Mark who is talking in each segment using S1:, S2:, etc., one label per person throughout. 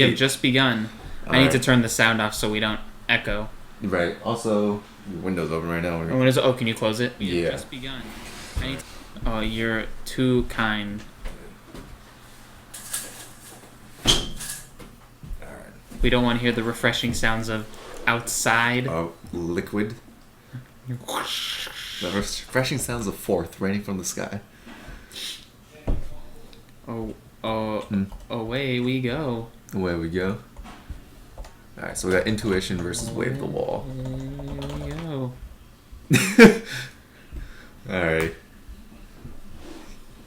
S1: have just begun. I need to turn the sound off so we don't echo.
S2: Right. Also, your window's open right now.
S1: Oh, can you close it? We have just begun. Oh, you're too kind.
S2: Alright.
S1: We don't want to hear the refreshing sounds of outside.
S2: Liquid. The refreshing sounds of fourth raining from the sky.
S1: Away we go.
S2: Away we go. Alright, so we got In2ition versus Wave the Wall.
S1: Away we go.
S2: Alright.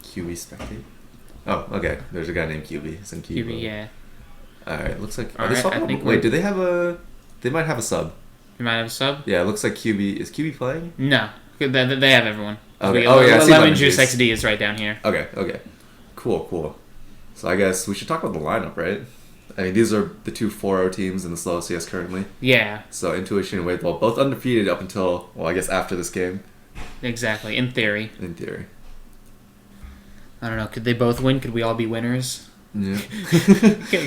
S2: QB spectate. Oh, okay. There's a guy named QB. It's in QB.
S1: yeah.
S2: Alright, looks like...
S1: Wait,
S2: do they have a... They might have a sub.
S1: You might have a sub?
S2: Yeah, it looks like QB... Is QB playing?
S1: No. They have everyone.
S2: Okay.
S1: Lemon Juice XD is right down here.
S2: Okay. Cool. So I guess we should talk about the lineup, right? I mean, these are the two 4-0 teams in the SLOLCS currently.
S1: Yeah.
S2: So In2ition and Wave the Wall, both undefeated up until, well, I guess after this game.
S1: Exactly, in theory. I don't know, could they both win? Could we all be winners?
S2: Yeah.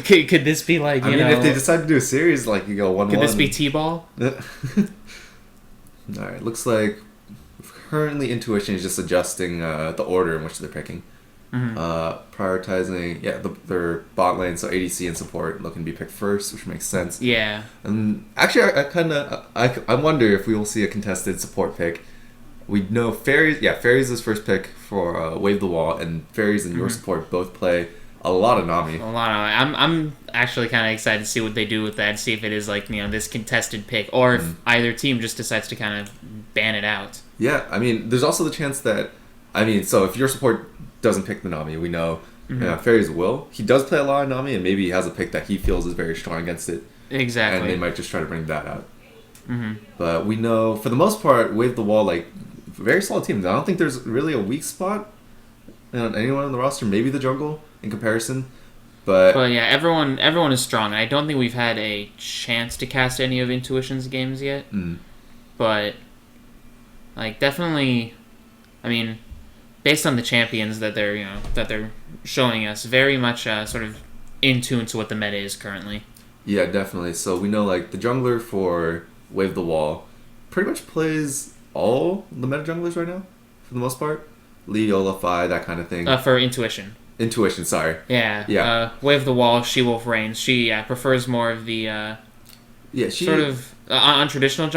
S1: could this be like,
S2: I mean, if they decide to do a series, like, you go 1-1.
S1: Could this be T-ball?
S2: Alright, looks like currently In2ition is just adjusting the order in which they're picking.
S1: Mm-hmm.
S2: Prioritizing, their bot lane, so ADC and support looking to be picked first, which makes sense.
S1: Yeah.
S2: And actually, I wonder if we will see a contested support pick. We know Fairies is first pick for Wave the Wall, and Fairies and your support both play a lot of Nami.
S1: I'm actually kind of excited to see what they do with that, see if it is like, this contested pick, or if either team just decides to kind of ban it out.
S2: Yeah, I mean, there's also the chance that, so if your support doesn't pick the Nami, we know Fairies will. He does play a lot of Nami, and maybe he has a pick that he feels is very strong against it.
S1: Exactly.
S2: And they might just try to bring that out. But we know, for the most part, Wave the Wall, very solid team. I don't think there's really a weak spot on anyone on the roster. Maybe the jungle in comparison. But
S1: yeah, everyone is strong. I don't think we've had a chance to cast any of In2ition's games yet. But, definitely, based on the champions that they're showing us, very much sort of in tune to what the meta is currently.
S2: Yeah, definitely. So we know the jungler for Wave the Wall pretty much plays all the meta junglers right now, for the most part. Lee, Olafai, that kind of thing.
S1: For In2ition.
S2: In2ition, sorry.
S1: Yeah. Wave the Wall, She-Wolf Reigns. She prefers more of the sort of untraditional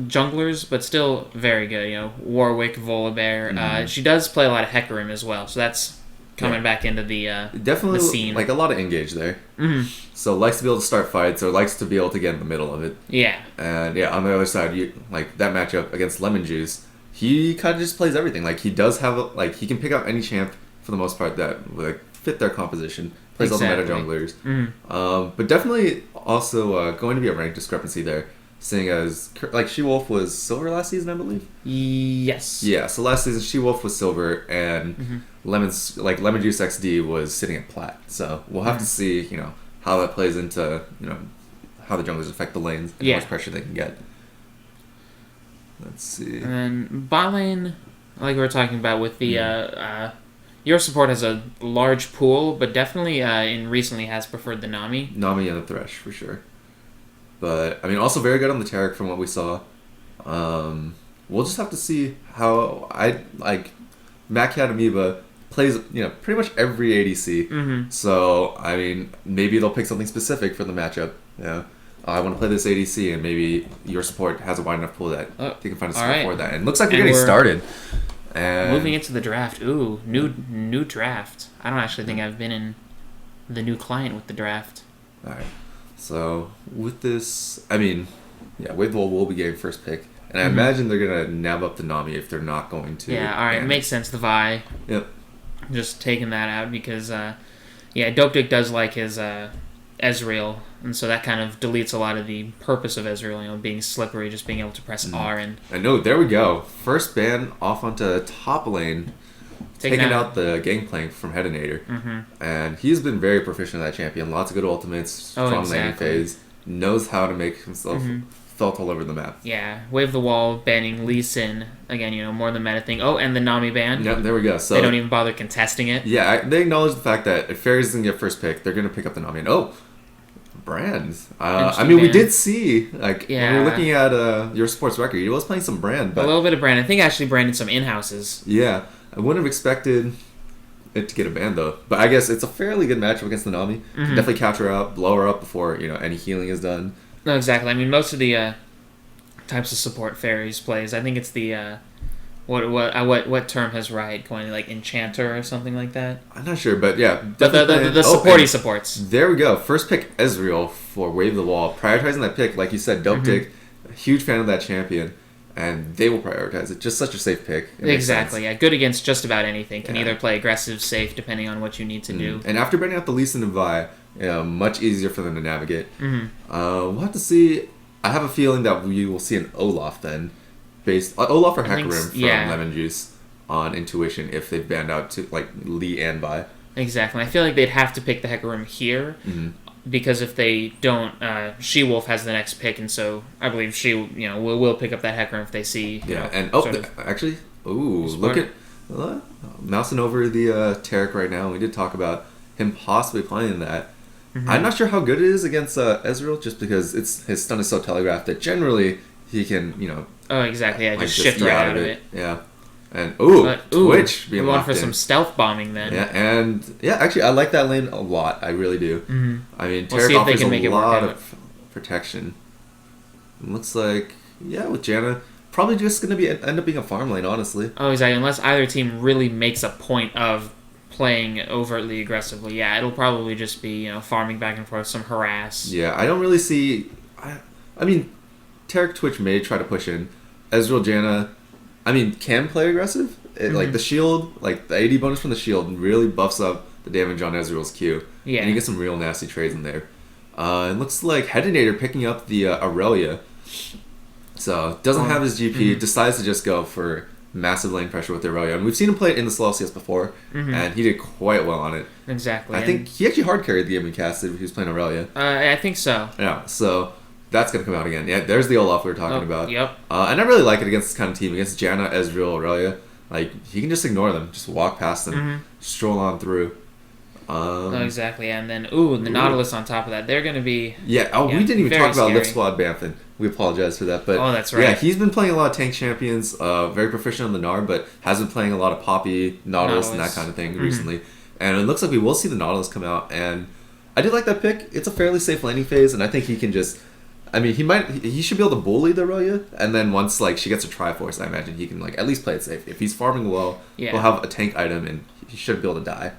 S1: junglers, but still very good. Warwick, Volibear. She does play a lot of Hecarim as well, so that's coming back into the
S2: definitely
S1: the scene.
S2: A lot of engage there. So likes to be able to start fights, or likes to be able to get in the middle of it.
S1: Yeah.
S2: And on the other side, that matchup against Lemon Juice, he kind of just plays everything. He does have he can pick out any champ for the most part that fit their composition. Plays all the meta junglers. But definitely also going to be a rank discrepancy there, seeing as She-Wolf was silver last season, I believe.
S1: Yes.
S2: Yeah. So last season She-Wolf was silver, and Lemon Juice XD was sitting at plat. So we'll have to see how that plays into how the junglers affect the lanes and how much pressure they can get. Let's see.
S1: And then bot lane, like we were talking about with the your support has a large pool, but definitely recently has preferred the Nami.
S2: Nami and the Thresh for sure. But also very good on the Taric from what we saw. We'll just have to see how Maccat Amoeba plays pretty much every ADC. So maybe they'll pick something specific for the matchup. I want to play this ADC, and maybe your support has a wide enough pool that you can find a support for that. And it looks like we're getting started. And
S1: moving into the draft. Ooh, new draft. I don't actually think I've been in the new client with the draft.
S2: All right. So with this, Wave the Wall will be getting first pick, and I imagine they're gonna nab up the Nami if they're not going to.
S1: Yeah. All right. Makes sense. The Vi.
S2: Yep.
S1: Just taking that out because Dope Dick does like his Ezreal, and so that kind of deletes a lot of the purpose of Ezreal, being slippery, just being able to press R and...
S2: I know, there we go. First ban off onto top lane, taking out the Gangplank from Hedinator. And he's been very proficient at that champion. Lots of good ultimates, strong laning phase, knows how to make himself felt all over the map.
S1: Yeah, Wave the Wall, banning Lee Sin, again, more the meta thing. Oh, and the Nami ban.
S2: Yeah, there we go. So
S1: they don't even bother contesting it.
S2: Yeah, they acknowledge the fact that if Fairies doesn't get first pick, they're going to pick up the Nami. And Brand. I mean, we did see, like, when we were looking at your sports record, he was playing some Brand. But
S1: a little bit of Brand. I think actually Brand did some in-houses.
S2: Yeah. I wouldn't have expected it to get a ban, though. But I guess it's a fairly good matchup against the Nami. Definitely catch her out, blow her up before, any healing is done.
S1: No, exactly. I mean, most of the types of support fairies plays, I think it's the... What term has Riot coined? Like Enchanter or something like that?
S2: I'm not sure, but yeah.
S1: The supporty supports.
S2: There we go. First pick Ezreal for Wave the Wall. Prioritizing that pick, like you said, Dope Dick. Huge fan of that champion. And they will prioritize it. Just such a safe pick.
S1: Exactly, yeah. Good against just about anything. Can either play aggressive, safe, depending on what you need to do.
S2: And after bringing out the Lee Sin and Vi, much easier for them to navigate. We'll have to see. I have a feeling that we will see an Olaf then. Based Olaf or Hecarim from Lemon Juice on In2ition if they banned out to like Lee and Vi.
S1: Exactly. I feel like they'd have to pick the Hecarim here because if they don't, She-Wolf has the next pick, and so I believe will pick up that Hecarim if they see.
S2: Actually, look at mousing over the Taric right now. We did talk about him possibly playing that. I'm not sure how good it is against Ezreal, just because his stun is so telegraphed that generally he can
S1: Oh, exactly. Yeah, just shift right out of it.
S2: Yeah. And, Twitch being
S1: locked in. We want for some stealth bombing then.
S2: Yeah, and, actually, I like that lane a lot. I really do. I mean, Taric offers a lot of protection. It looks like, with Janna, probably just going to end up being a farm lane, honestly.
S1: Oh, exactly. Unless either team really makes a point of playing overtly aggressively. Yeah, it'll probably just be, farming back and forth, some harass.
S2: Yeah, I don't really see... I mean... Taric Twitch may try to push in. Ezreal Janna, can play aggressive. Like the shield, like the AD bonus from the shield really buffs up the damage on Ezreal's Q. Yeah. And you get some real nasty trades in there. It looks like Hedinator picking up the Aurelia. So, doesn't have his GP, decides to just go for massive lane pressure with the Aurelia. And we've seen him play it in the SLOLCS before, and he did quite well on it.
S1: Exactly.
S2: I think he actually hard carried the game in casted if he was playing Aurelia.
S1: I think so.
S2: Yeah, so... That's going to come out again. Yeah, there's the Olaf we were talking about.
S1: Yep.
S2: And I really like it against this kind of team. Against Janna, Ezreal, Aurelia. Like, he can just ignore them. Just walk past them. Stroll on through.
S1: Exactly. And then, the Nautilus on top of that. They're going to be...
S2: Yeah, we didn't even talk about Lip Squad Banthan. We apologize for that. But
S1: that's right.
S2: Yeah, he's been playing a lot of tank champions. Very proficient on the Gnar, but has been playing a lot of Poppy, Nautilus. And that kind of thing recently. And it looks like we will see the Nautilus come out. And I did like that pick. It's a fairly safe laning phase, and I think he can just... he should be able to bully the Aurelia, and then once she gets a Triforce, I imagine he can at least play it safe. If he's farming well, he'll have a tank item, and he should be able to die.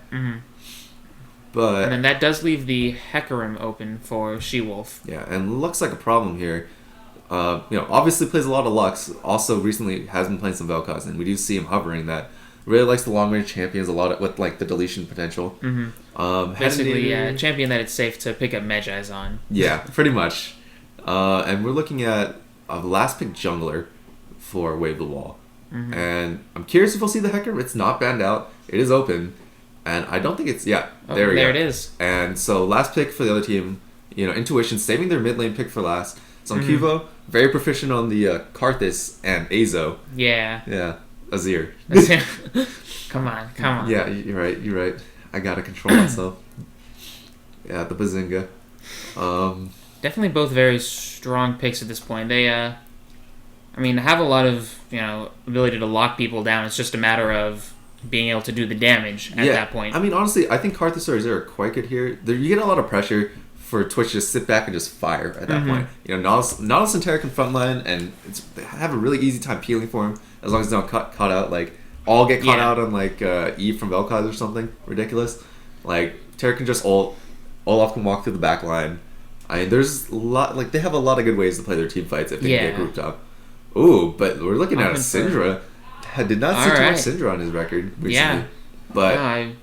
S2: But
S1: and then that does leave the Hecarim open for She-Wolf.
S2: Yeah, and looks like a problem here. Obviously plays a lot of Lux. Also, recently has been playing some Vel'Koz, and we do see him hovering that. Really likes the long range champions a lot with the deletion potential.
S1: Basically, a champion that it's safe to pick up Medjai's on.
S2: Yeah, pretty much. And we're looking at a last pick jungler for Wave the Wall. And I'm curious if we'll see the Hecarim. It's not banned out. It is open. And I don't think it's... Yeah, there we go.
S1: There it is.
S2: And so last pick for the other team, In2ition saving their mid lane pick for last. So on Kuvo, very proficient on the Karthus and Azo.
S1: Yeah.
S2: Yeah, Azir.
S1: Come on.
S2: Yeah, you're right. I gotta control myself. Yeah, the Bazinga.
S1: Definitely both very strong picks at this point. They, have a lot of, ability to lock people down. It's just a matter of being able to do the damage at that point.
S2: Honestly, I think Karthus or Azir are quite good here. You get a lot of pressure for Twitch to just sit back and just fire at that point. Nautilus and Taric in frontline, and they have a really easy time peeling for him as long as they don't cut out, all get caught out on, Eve from Vel'Koz or something ridiculous. Taric can just ult, Olaf can walk through the back line. There's a lot, they have a lot of good ways to play their team fights if they can get grouped up. Ooh, but we're looking at a Syndra. Did not see too much Syndra on his record recently. Yeah. But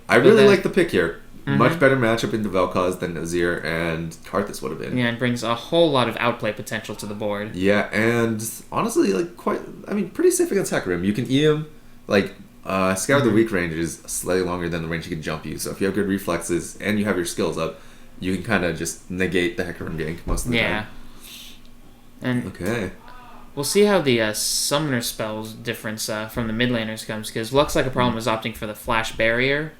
S2: I really like the pick here. Much better matchup into Vel'Koz than Azir and Karthus would have been.
S1: Yeah, and brings a whole lot of outplay potential to the board.
S2: Yeah, and honestly, pretty safe against Hecarim. You can E him, Scour the weak range is slightly longer than the range he can jump you. So if you have good reflexes and you have your skills up, you can kind of just negate the Hecarim gank most of the time.
S1: Yeah. And
S2: okay.
S1: We'll see how the summoner spells difference from the mid laners comes, because looks like a problem was opting for the flash barrier.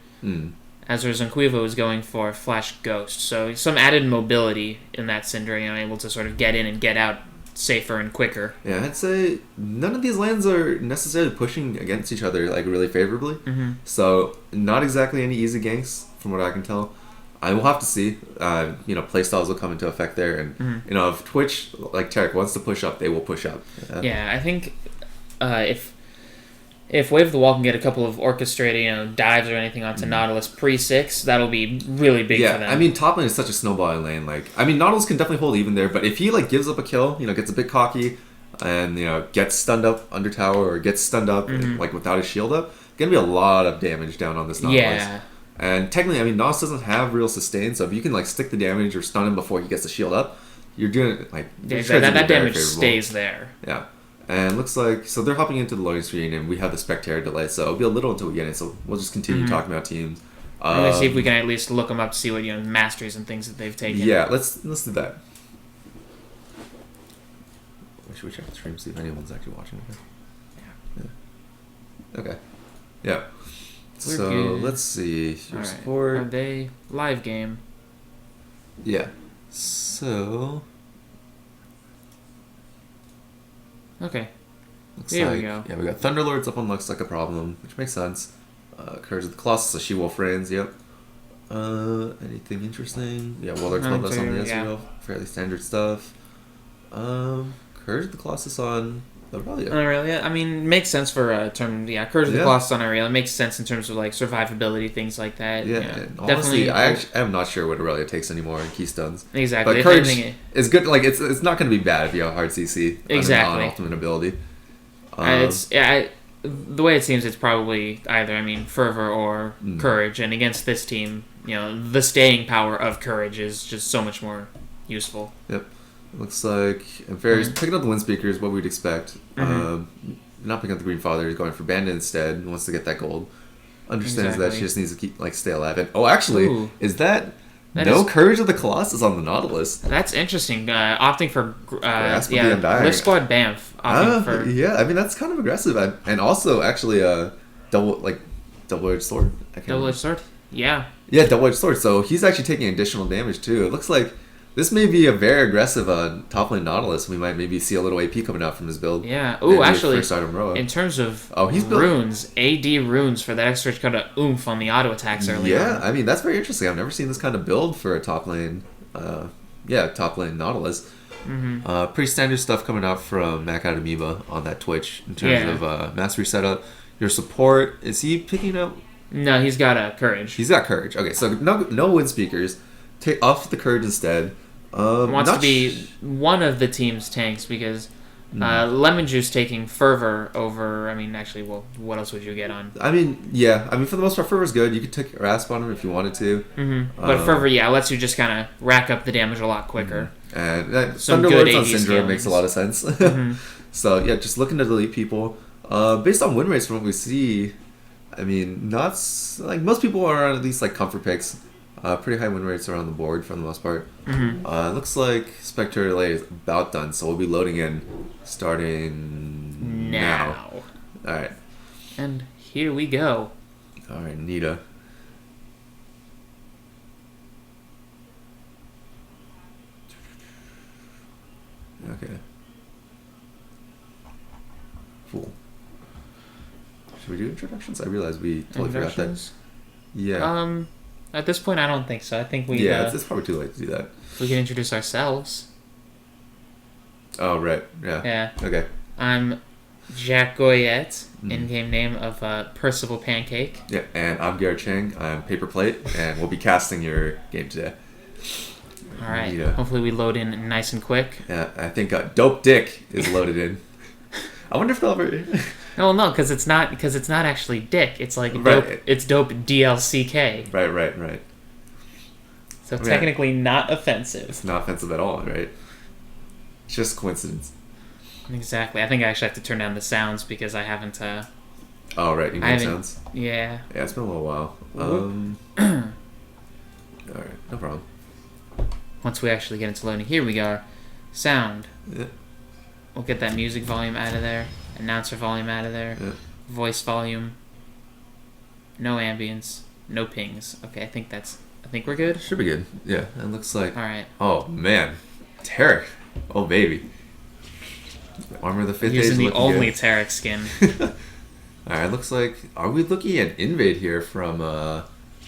S1: as Zonquivo is going for Flash Ghost. So some added mobility in that Cinder, able to sort of get in and get out safer and quicker.
S2: Yeah, I'd say none of these lands are necessarily pushing against each other like really favorably.
S1: Mm-hmm.
S2: So not exactly any easy ganks from what I can tell. I will have to see. Playstyles will come into effect there, and if Twitch like Tarek wants to push up, they will push up.
S1: Yeah, I think if Wave of the Wall can get a couple of orchestrated, dives or anything onto Nautilus pre-6, that'll be really big for them.
S2: Yeah, I mean, top lane is such a snowballing lane. Nautilus can definitely hold even there, but if he, gives up a kill, gets a bit cocky, and, gets stunned up under tower, or gets stunned up, without his shield up, gonna be a lot of damage down on this Nautilus.
S1: Yeah.
S2: And technically, Nautilus doesn't have real sustain, so if you can, stick the damage or stun him before he gets the shield up, you're doing it,
S1: that damage stays there.
S2: Yeah. And looks like, so they're hopping into the loading screen, and we have the Spectator delay, so it'll be a little until we get it, so we'll just continue talking about teams.
S1: We're going to see if we can at least look them up to see what, masteries and things that they've taken.
S2: Yeah, let's do that. Should we check the stream, see if anyone's actually watching it? Yeah. Okay. Yeah.
S1: We're
S2: so,
S1: good.
S2: Let's see. Your
S1: All
S2: support.
S1: Right. Are they live game?
S2: Yeah. So...
S1: Okay.
S2: Here
S1: we go.
S2: Yeah, we got Thunderlords up on Looks Like a Problem, which makes sense. Courage of the Colossus, a She-Wolf Reigns, yep. Anything interesting? Yeah, Warlord's Bloodlust on the Ezreal, fairly standard stuff. Courage of the Colossus on Aurelia.
S1: Aurelia, makes sense for a term. Yeah, Courage of the Colossus on Aurelia makes sense in terms of survivability, things like that.
S2: Yeah, and honestly, I am not sure what Aurelia takes anymore in Keystones.
S1: Exactly,
S2: but Courage is good. It's not going to be bad if you have hard CC.
S1: Exactly,
S2: on ultimate ability.
S1: The way it seems, it's probably either Fervor or Courage, and against this team, the staying power of Courage is just so much more useful.
S2: Yep. Looks like Fairy's picking up the Wind Speaker is what we'd expect. Not picking up the Green Father, he's going for Bandit instead. Wants to get that gold. Understands that she just needs to keep stay alive. And is that Courage of the Colossus on the Nautilus?
S1: That's interesting. Opting for
S2: Lift
S1: Squad Banff.
S2: Yeah, that's kind of aggressive. And also actually double-edged sword.
S1: Double-edged sword. Yeah.
S2: Yeah, double-edged sword. So he's actually taking additional damage too. It looks like this may be a very aggressive top lane Nautilus. We might maybe see a little AP coming out from his build.
S1: Yeah. Oh, actually, in terms of runes, AD runes for that extra kind of oomph on the auto attacks earlier.
S2: Yeah, that's very interesting. I've never seen this kind of build for a top lane. Top lane Nautilus. Pretty standard stuff coming out from Macadamiba on that Twitch in terms of mastery setup. Your support, is he picking up?
S1: No, he's got a Courage.
S2: He's got Courage. Okay, so no Wind Speakers. Take off the Courage instead.
S1: Wants to be one of the team's tanks because Lemon Juice taking Fervor over. What else would you get on?
S2: For the most part, Fervor's good. You could take Rasp on him if you wanted to.
S1: But Fervor, lets you just kind of rack up the damage a lot quicker.
S2: And Thunderlords on Syndrome makes a lot of sense. So just looking to delete people. Based on win rates from what we see, not most people are on at least comfort picks. Pretty high win rates are on the board for the most part. Looks like Spectre delay is about done, so we'll be loading in starting now. All right.
S1: And here we go.
S2: All right, Nita. Okay. Cool. Should we do introductions? I realized we totally forgot that. Yeah.
S1: At this point, I don't think so. I think we...
S2: it's probably too late to do that.
S1: We can introduce ourselves.
S2: Oh, right. Yeah.
S1: Yeah.
S2: Okay.
S1: I'm Jack Goyette, in-game name of Percival Pancake.
S2: Yeah, and I'm Garrett Chang. I'm Paper Plate, and we'll be casting your game today.
S1: All right. Hopefully we load in nice and quick.
S2: Yeah, I think Dope Dick is loaded in. I wonder if they'll ever...
S1: No, because it's not actually Dick. It's dope. It's Dope DLCK.
S2: Right.
S1: So technically not offensive.
S2: It's not offensive at all, right? It's just coincidence.
S1: Exactly. I think I actually have to turn down the sounds because I haven't...
S2: Oh, right. You need sounds?
S1: Yeah.
S2: Yeah, it's been a little while. All right. No problem.
S1: Once we actually get into loading, here we go. Sound.
S2: Yeah.
S1: We'll get that music volume out of there. Announcer volume out of there.
S2: Yeah.
S1: Voice volume. No ambience. No pings. Okay, I think we're good.
S2: Should be good. Yeah, it looks like.
S1: All right.
S2: Oh man, Tarek. Oh baby. Armor of the 5th
S1: Using the only
S2: good.
S1: Tarek skin.
S2: Alright, looks like... Are we looking at Invade here from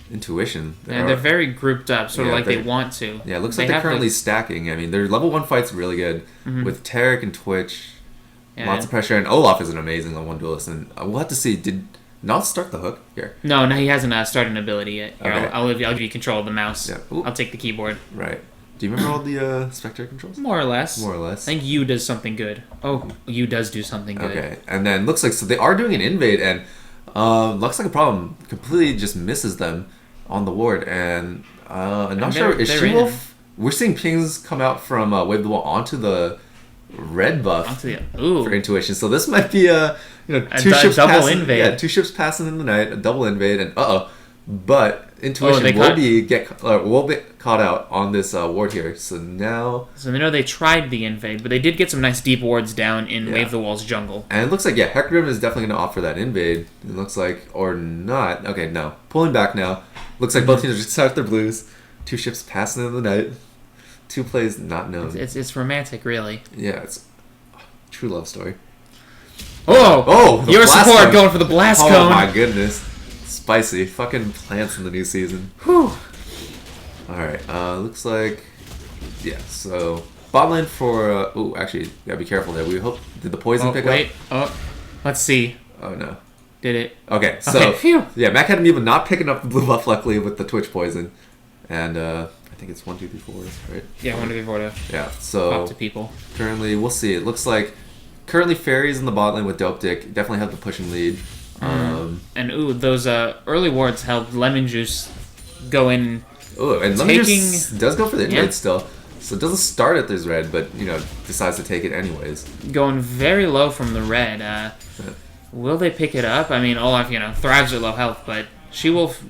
S2: In2ition?
S1: And they're very grouped up, sort of like they want to.
S2: Yeah, it looks like they're currently stacking. I mean, their level 1 fight's really good. With Tarek and Twitch. Yeah, lots of pressure. And Olaf is an amazing level 1 duelist. And we'll have to see. Did not start the hook here?
S1: No, he hasn't started an ability yet. Here,
S2: okay.
S1: I'll give you control of the mouse. Yeah. I'll take the keyboard.
S2: Right. Do you remember all the Spectre controls?
S1: More or less.
S2: More or less.
S1: I think U does something good. Oh, U does do something good.
S2: Okay, and then looks like so they are doing an invade, and looks like a problem completely just misses them on the ward, and I'm not sure is she Wolf. We're seeing pings come out from Wave the Wall onto the red buff for In2ition. So this might be a two ships
S1: double
S2: passing,
S1: invade.
S2: Yeah, 2 ships passing in the night, a double invade, and but In2ition will be caught out on this ward here. So now...
S1: So they know they tried the invade, but they did get some nice deep wards down in Wave the Wall's jungle.
S2: And it looks like, Hecarim is definitely going to offer that invade. It looks like, or not. Okay, no. Pulling back now. Looks like both teams are just out their blues. 2 ships passing in the night. 2 plays not known.
S1: It's romantic, really.
S2: Yeah, it's a true love story.
S1: Oh! Your support going for the blast cone!
S2: Oh my goodness. Spicy. Fucking plants in the new season.
S1: Whew.
S2: Alright, looks like... Yeah, so... Bot lane for... actually, gotta be careful there. We hope... Did the poison pick up?
S1: Oh, let's see.
S2: Oh, no.
S1: Did it?
S2: Okay, so... Yeah, Mac had Amoeba not picking up the blue buff, luckily, with the Twitch poison. And, I think it's 1, 2, 3, 4, right?
S1: Yeah, 1, 2, 3, 4 to...
S2: Yeah, so...
S1: Talk to people.
S2: Currently, we'll see. It looks like... Currently, Fairies in the bot lane with Dope Dick definitely have the pushing lead.
S1: And those early wards helped Lemon Juice go in.
S2: And Lemon Juice does go for the invade still, so it doesn't start at this red, but decides to take it anyways.
S1: Going very low from the red. Will they pick it up? I mean, Olaf, thrives at low health, but She-Wolf,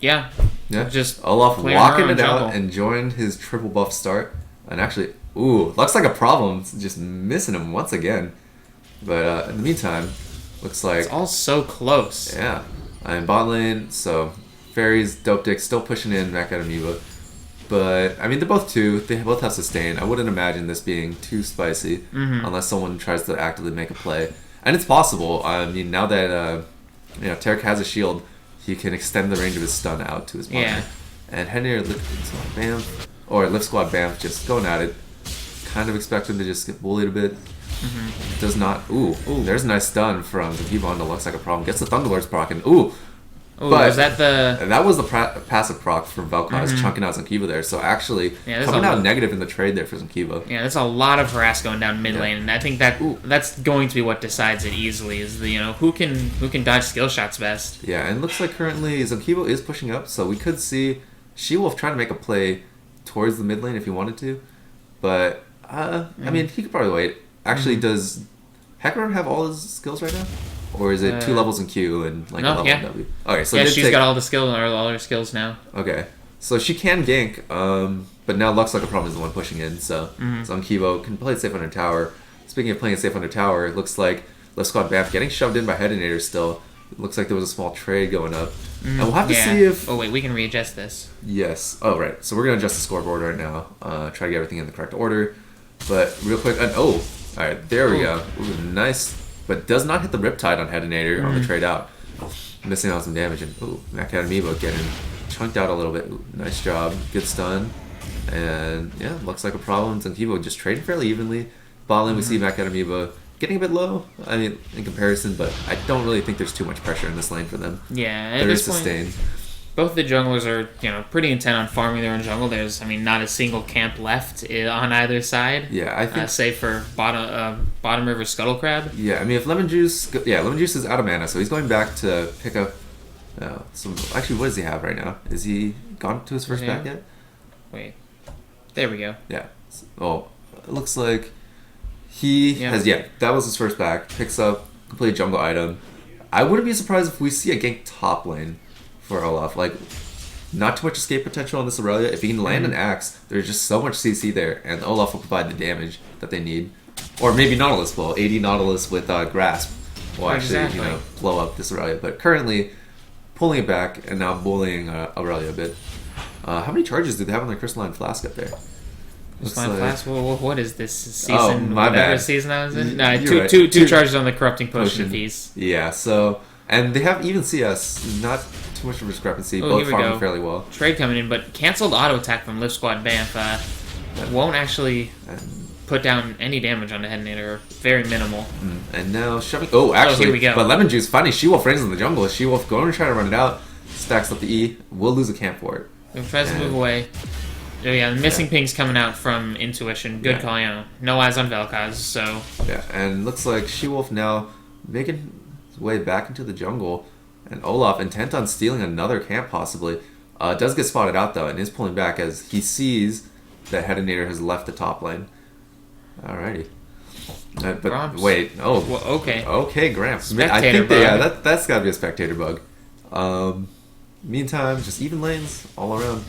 S1: just
S2: Olaf walking it out and joined his triple buff start, and actually, looks like a problem, just missing him once again. But in the meantime. Looks like...
S1: It's all so close.
S2: Yeah. I'm bot lane, so... Fairies, Dope Dick, still pushing in Mac out Amoeba. But, I mean, they're both 2. They both have sustain. I wouldn't imagine this being too spicy. Unless someone tries to actively make a play. And it's possible. I mean, now that, Tarek has a shield, he can extend the range of his stun out to his partner. Yeah. And Henry or Lift Squad Bamf, or Lift Squad Bamf, just going at it. Kind of expect him to just get bullied a bit. Does not. There's a nice stun from the Gibbon that looks like a problem. Gets the Thunderlord's proc and
S1: but was that the...
S2: That was the passive proc from Vel'Koz chunking out Zankiba there. So actually, coming out negative in the trade there for Zankiba.
S1: Yeah, there's a lot of harass going down mid lane, and I think that's going to be what decides it easily. Is the who can dodge skill shots best.
S2: Yeah, and it looks like currently Zankiba is pushing up, so we could see She-Wolf trying to make a play towards the mid lane if he wanted to, but I mean he could probably wait. Actually, does Hecarim have all his skills right now? Or is it 2 levels in Q and like a level in W? Okay, so
S1: she's got all the skills, all her skills now.
S2: Okay, so she can gank, but now Lux like a problem is the one pushing in. So Zankiba can play it safe under tower. Speaking of playing it safe under tower, it looks like Left Squad Bamf getting shoved in by Hedinator still. It looks like there was a small trade going up, and we'll have to see if.
S1: Oh wait, we can readjust this.
S2: Yes. Oh right. So we're gonna adjust the scoreboard right now. Try to get everything in the correct order, but real quick. All right, there we go. Nice. But does not hit the Riptide on Hedinator on the trade out. Missing out some damage. And, Mac Amiibo getting chunked out a little bit. Nice job. Good stun. And, looks like a problem. Zankiba just trading fairly evenly. Bot lane, we see Mac Amiibo getting a bit low, I mean, in comparison, but I don't really think there's too much pressure in this lane for them.
S1: Yeah,
S2: there is sustained.
S1: Both the junglers are, pretty intent on farming their own jungle. There's, not a single camp left on either side.
S2: Yeah, I think...
S1: save for bottom river scuttle crab.
S2: Yeah, I mean, if Lemon Juice... Lemon Juice is out of mana, so he's going back to pick up some... Actually, what does he have right now? Is he gone to his first back yet?
S1: Wait. There we go.
S2: Yeah. Oh, it looks like he has... Yeah, that was his first back. Picks up complete jungle item. I wouldn't be surprised if we see a gank top lane for Olaf. Like, not too much escape potential on this Aurelia. If he can land an axe, there's just so much CC there, and Olaf will provide the damage that they need. Or maybe Nautilus will. 80 Nautilus with Grasp will actually, blow up this Aurelia. But currently, pulling it back and now bullying Aurelia a bit. How many charges do they have on their Crystalline Flask up there?
S1: Crystalline Flask? Well, what is this season?
S2: My bad.
S1: Season I was in? No, two charges on the Corrupting Potion piece.
S2: Yeah, so... And they have even CS, not too much of a discrepancy, both farming fairly well.
S1: Trade coming in, but canceled auto attack from Lift Squad Banff won't actually put down any damage on the Detonator, very minimal.
S2: And now shoving... Oh, actually,
S1: here we go.
S2: But Lemon Juice, finding She-Wolf ranges in the jungle. She-Wolf going to try to run it out, stacks up the E, will lose a camp for it.
S1: Tries to move away. Oh yeah, the missing ping's coming out from In2ition. Good call, no eyes on Vel'Koz, so...
S2: Yeah, and looks like She-Wolf now making... way back into the jungle, and Olaf intent on stealing another camp possibly does get spotted out though and is pulling back as he sees that Detonator has left the top lane. Alrighty, but
S1: Gramps.
S2: Wait, okay, Gramps.
S1: Spectator bug.
S2: That's got to be a spectator bug. Meantime, just even lanes all around.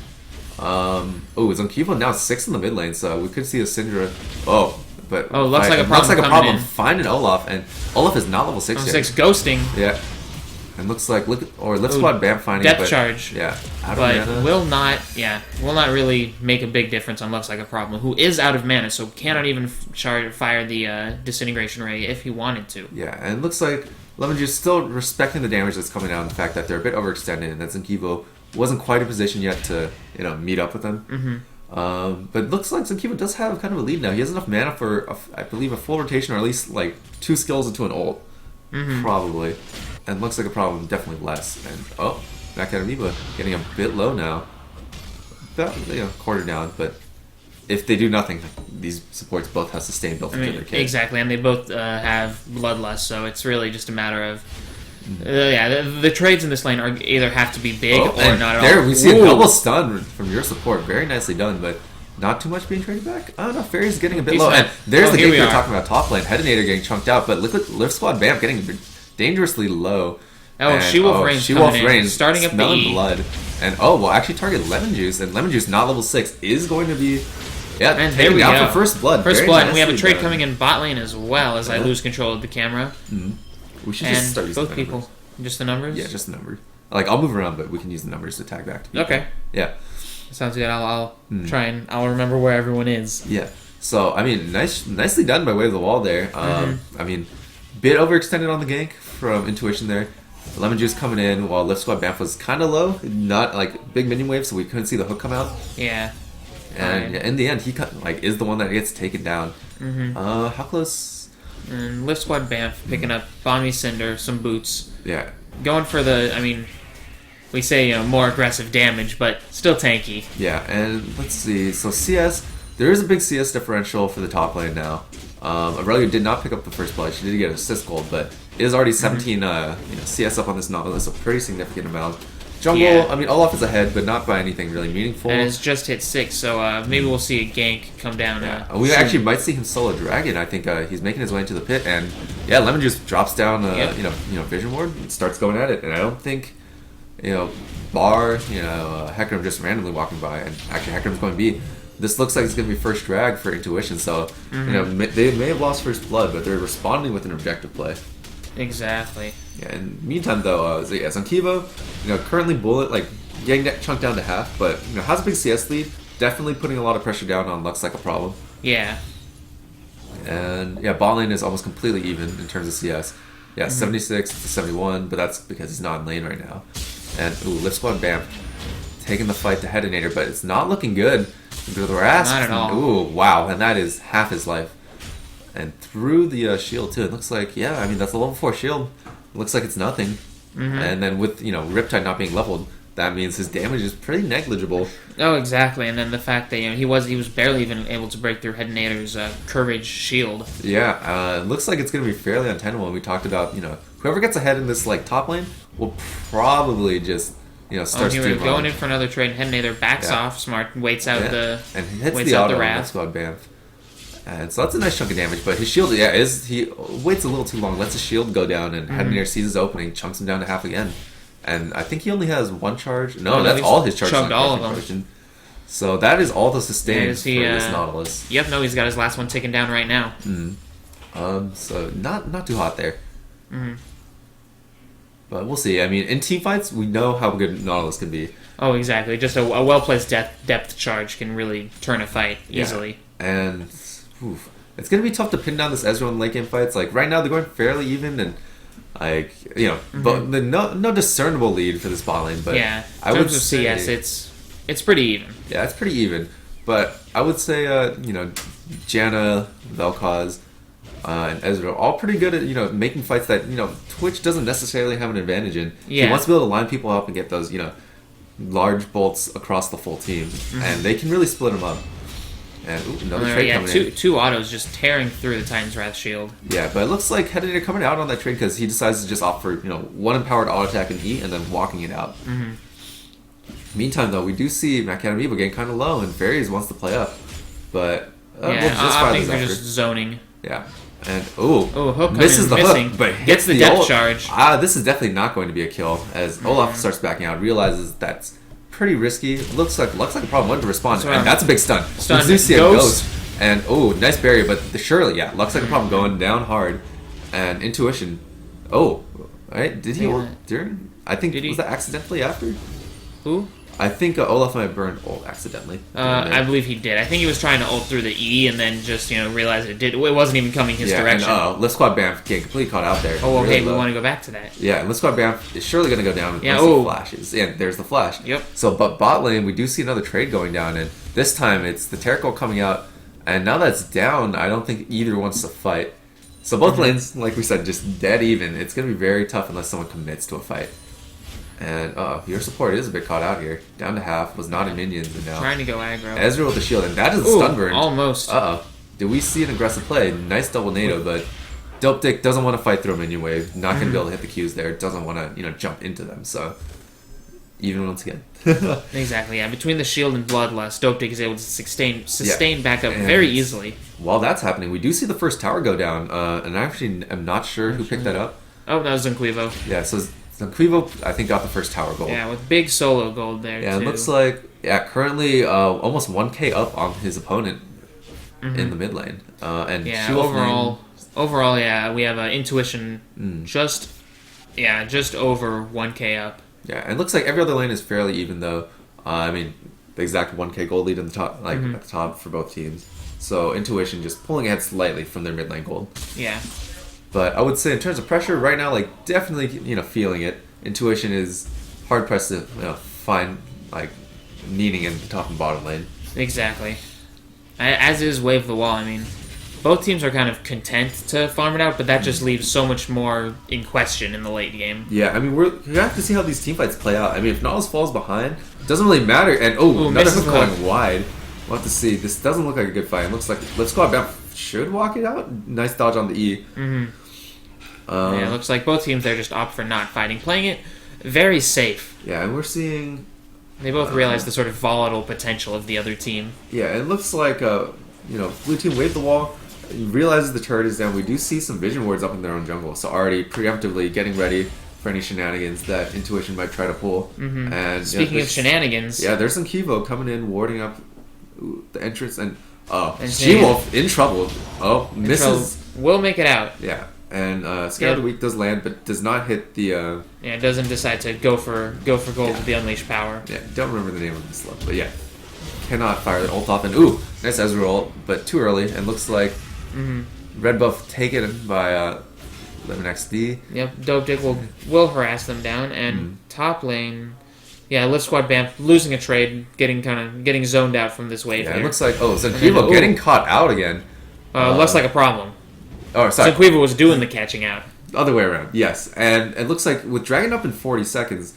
S2: Zonkivo now 6 in the mid lane, so we could see a Syndra. But
S1: looks like a problem.
S2: Finding Olaf, and Olaf is not level 6
S1: level
S2: yet.
S1: 6 ghosting.
S2: Yeah, and looks like Lift Squad Bam finding
S1: Depth charge.
S2: Yeah,
S1: but will not really make a big difference on Looks Like a Problem, who is out of mana, so cannot even fire the Disintegration Ray if he wanted to.
S2: Yeah, and it looks like Lemon Juice still respecting the damage that's coming out, and the fact that they're a bit overextended, and that Zonkivo wasn't quite in position yet to meet up with them. But it looks like Zonkivo does have kind of a lead now. He has enough mana for, I believe, a full rotation, or at least like 2 skills into an ult. Probably. And Looks Like a Problem, definitely less. And, back at Amoeba, getting a bit low now. About, quarter down, but if they do nothing, these supports both have sustain built into their kit.
S1: Exactly, and they both have Bloodlust, so it's really just a matter of... the trades in this lane are either have to be big or not at all.
S2: We see a double stun from your support. Very nicely done, but not too much being traded back. I don't know. Fairy's getting a bit low. And there's the game we were talking about top lane. Detonator getting chunked out, but Lift Squad Bam getting dangerously low.
S1: She-Wolf Range starting up the E.
S2: blood. And actually target Lemon Juice, and Lemon Juice not level 6 is going to be... Yeah,
S1: and there we go.
S2: For First Blood.
S1: First Blood, and we have a trade coming in bot lane as well as I lose control of the camera.
S2: We should just start using
S1: both people. Just the numbers?
S2: Yeah, just the numbers. I'll move around, but we can use the numbers to tag back to people.
S1: Okay.
S2: Yeah.
S1: Sounds good. I'll try and I'll remember where everyone is.
S2: Yeah. So, nicely done by way of the wall there. Bit overextended on the gank from In2ition there. Lemon Juice coming in while Lift Squad Banff was kind of low. Not, big minion wave, so we couldn't see the hook come out.
S1: Yeah.
S2: And in the end, he is the one that gets taken down. How close...
S1: And Lift Squad Banff picking up Bomby Cinder, some boots.
S2: Yeah.
S1: Going for the, we say more aggressive damage, but still tanky.
S2: Yeah, and let's see. So CS, there is a big CS differential for the top lane now. Aurelia did not pick up the first blood. She did get assist gold, but it is already 17 CS up on this Nautilus, a pretty significant amount. Jungle, Olaf is ahead, but not by anything really meaningful.
S1: And it's just hit 6, so maybe we'll see a gank come down.
S2: We actually might see him solo Dragon. I think he's making his way into the pit, and Lemon Juice drops down, Vision Ward and starts going at it. And I don't think, bar, Hecarim just randomly walking by, and actually Hecarim's going B. This looks like it's going to be first drag for In2ition, so they may have lost first blood, but they're responding with an objective play.
S1: Exactly.
S2: Yeah, in the meantime, though, Zonkivo, currently getting chunked down to half, but, has a big CS lead, definitely putting a lot of pressure down on Looks Like a Problem.
S1: Yeah.
S2: And, bot lane is almost completely even in terms of CS. 76 to 71, but that's because he's not in lane right now. And, Lift Squad Bam taking the fight to Detonator, but it's not looking good. The Rasp,
S1: not at all.
S2: Ooh, wow, and that is half his life. And through the shield, too, it looks like, that's a level 4 shield. Looks like it's nothing. And then with, Riptide not being leveled, that means his damage is pretty negligible.
S1: Oh, exactly. And then the fact that he was barely even able to break through Detonator's Courage shield.
S2: Yeah, it looks like it's going to be fairly untenable. We talked about, whoever gets ahead in this like top lane will probably just starts to
S1: going in for another trade. Detonator backs off, smart, waits out
S2: and he hits the auto on Squad Banff. And so that's a nice chunk of damage, but his shield, he waits a little too long, lets his shield go down, and Detonator sees his opening, chunks him down to half again. And I think he only has one charge. No, that's all his charges.
S1: Chugged all of them.
S2: So that is all the sustain for this Nautilus.
S1: Yep, he's got his last one taken down right now.
S2: So not too hot there. But we'll see. I mean, in team fights, we know how good Nautilus can be.
S1: Oh, exactly. Just a well-placed depth charge can really turn a fight easily.
S2: Yeah. And it's going to be tough to pin down this Ezreal in late game fights. Like, right now, they're going fairly even, and, like, you know, but no discernible lead for this bot lane. But
S1: yeah,
S2: I would say,
S1: CS, it's pretty even.
S2: Yeah, it's pretty even. But I would say, you know, Janna, Vel'Koz, and Ezreal, all pretty good at, you know, making fights that, you know, Twitch doesn't necessarily have an advantage in. Yeah. He wants to be able to line people up and get those, you know, large bolts across the full team, and they can really split them up. And another trade coming in.
S1: Two autos just tearing through the Titan's Wrath shield.
S2: Yeah, but it looks like Headator coming out on that trade because he decides to just opt for, you know, one empowered auto attack and E and then walking it out. Meantime, though, we do see Macadamiba getting kind of low, and Fairies wants to play up, but
S1: I think they're just zoning.
S2: Yeah. And
S1: Hook
S2: misses the
S1: missing,
S2: hook, but
S1: gets the depth charge.
S2: This is definitely not going to be a kill as Olaf starts backing out, realizes that's pretty risky. Looks like a problem. Wanted to respond, and that's a big stun. We do see a ghost, and nice barrier, but surely looks like a problem going down hard, and In2ition. Right? Did he ult during? I think was that accidentally after?
S1: Who?
S2: I think Olaf might have burned ult accidentally.
S1: I believe he did. I think he was trying to ult through the E and then just, you know, realized it wasn't even coming his direction.
S2: And Lift Squad Bamf getting completely caught out there.
S1: Oh, okay, we want to go back to that.
S2: Yeah, and Lift Squad Bamf is surely going to go down with some flashes. Yeah, there's the flash.
S1: Yep.
S2: So, but bot lane, we do see another trade going down, and this time it's the Terracle coming out, and now that's down, I don't think either wants to fight. So both lanes, like we said, just dead even. It's going to be very tough unless someone commits to a fight. And your support is a bit caught out here. Down to half, was not in minions, and now
S1: trying to go aggro.
S2: Ezreal with the shield, and that is a stun burn.
S1: Almost.
S2: Do we see an aggressive play? Nice double NATO, but Dope Dick doesn't want to fight through a minion wave. Not going to be able to hit the Qs there. Doesn't want to, you know, jump into them. So even once again.
S1: Exactly. Yeah. Between the shield and bloodlust, Dope Dick is able to sustain back up very easily.
S2: While that's happening, we do see the first tower go down, and I actually am not sure who picked that up.
S1: Oh, that was Zunquivo.
S2: Yeah. So Quivo, I think, got the first tower gold.
S1: Yeah, with big solo gold there,
S2: too. It looks like, currently almost 1k up on his opponent in the mid lane. And
S1: overall, we have In2ition just over 1k up.
S2: Yeah, and it looks like every other lane is fairly even, though. I mean, the exact 1k gold lead in the top, at the top for both teams. So In2ition just pulling ahead slightly from their mid lane gold.
S1: Yeah.
S2: But I would say in terms of pressure right now, like definitely, you know, feeling it. In2ition is hard pressed to, you know, find like needing in the top and bottom lane.
S1: Exactly. As is Wave the Wall. I mean, both teams are kind of content to farm it out, but that just leaves so much more in question in the late game.
S2: Yeah, I mean, we have to see how these team fights play out. I mean, if Nautilus falls behind, it doesn't really matter. And another hook going wide. We'll have to see. This doesn't look like a good fight. It looks like Let's Go Out should walk it out. Nice dodge on the E.
S1: It looks like both teams there just opt for not fighting, playing it very safe.
S2: Yeah, and we're seeing
S1: they both realize the sort of volatile potential of the other team.
S2: Yeah, it looks like blue team waved the wall, realizes the turret is down. We do see some vision wards up in their own jungle, so already preemptively getting ready for any shenanigans that In2ition might try to pull. And
S1: speaking of shenanigans,
S2: there's some Kivo coming in, warding up the entrance, and She-Wolf in trouble. Misses.
S1: Will make it out.
S2: Yeah. And Scout of the Week does land, but does not hit the...
S1: doesn't decide to go for gold with the Unleashed Power.
S2: Yeah, don't remember the name of this slug, but cannot fire that ult off. And nice Ezreal ult, but too early, and looks like red buff taken by LemonXD.
S1: Yep, Dope Dick will harass them down, and top lane... Yeah, Lift Squad Bamf losing a trade, getting zoned out from this wave.
S2: Yeah, it looks like Zanquivo getting caught out again.
S1: Less like a problem.
S2: Oh, sorry.
S1: Zanquivo was doing the catching out.
S2: Other way around, yes. And it looks like with Dragon up in 40 seconds,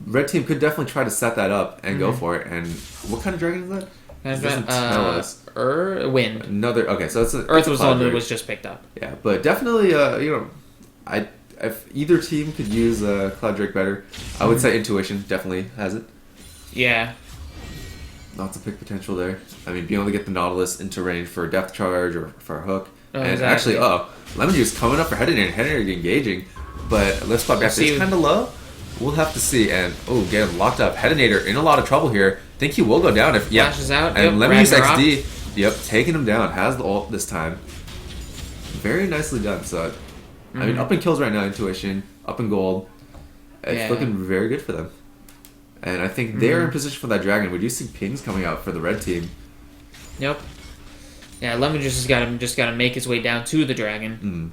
S2: Red Team could definitely try to set that up and go for it. And what kind of dragon is that? It doesn't tell us.
S1: Wind.
S2: Another. Okay, so
S1: Earth was the one that was just picked up.
S2: Yeah, but definitely, if either team could use Cloud Drake better, I would say In2ition definitely has it.
S1: Yeah.
S2: Lots of pick potential there. I mean, being able to get the Nautilus into range for a depth charge or for a hook. And
S1: exactly.
S2: actually, Lemon Juice coming up for Headator and Headator engaging, but Lift Squad Bamf is kind of low. We'll have to see. And getting locked up. Headator in a lot of trouble here. Think he will go down if
S1: flashes out.
S2: And Lemon Juice XD, taking him down. Has the ult this time. Very nicely done. So, I mean, up in kills right now. In2ition up in gold. It's looking very good for them. And I think they're in position for that dragon. We do see pings coming out for the red team.
S1: Yep. Yeah, Lemon Juice has got to make his way down to the dragon.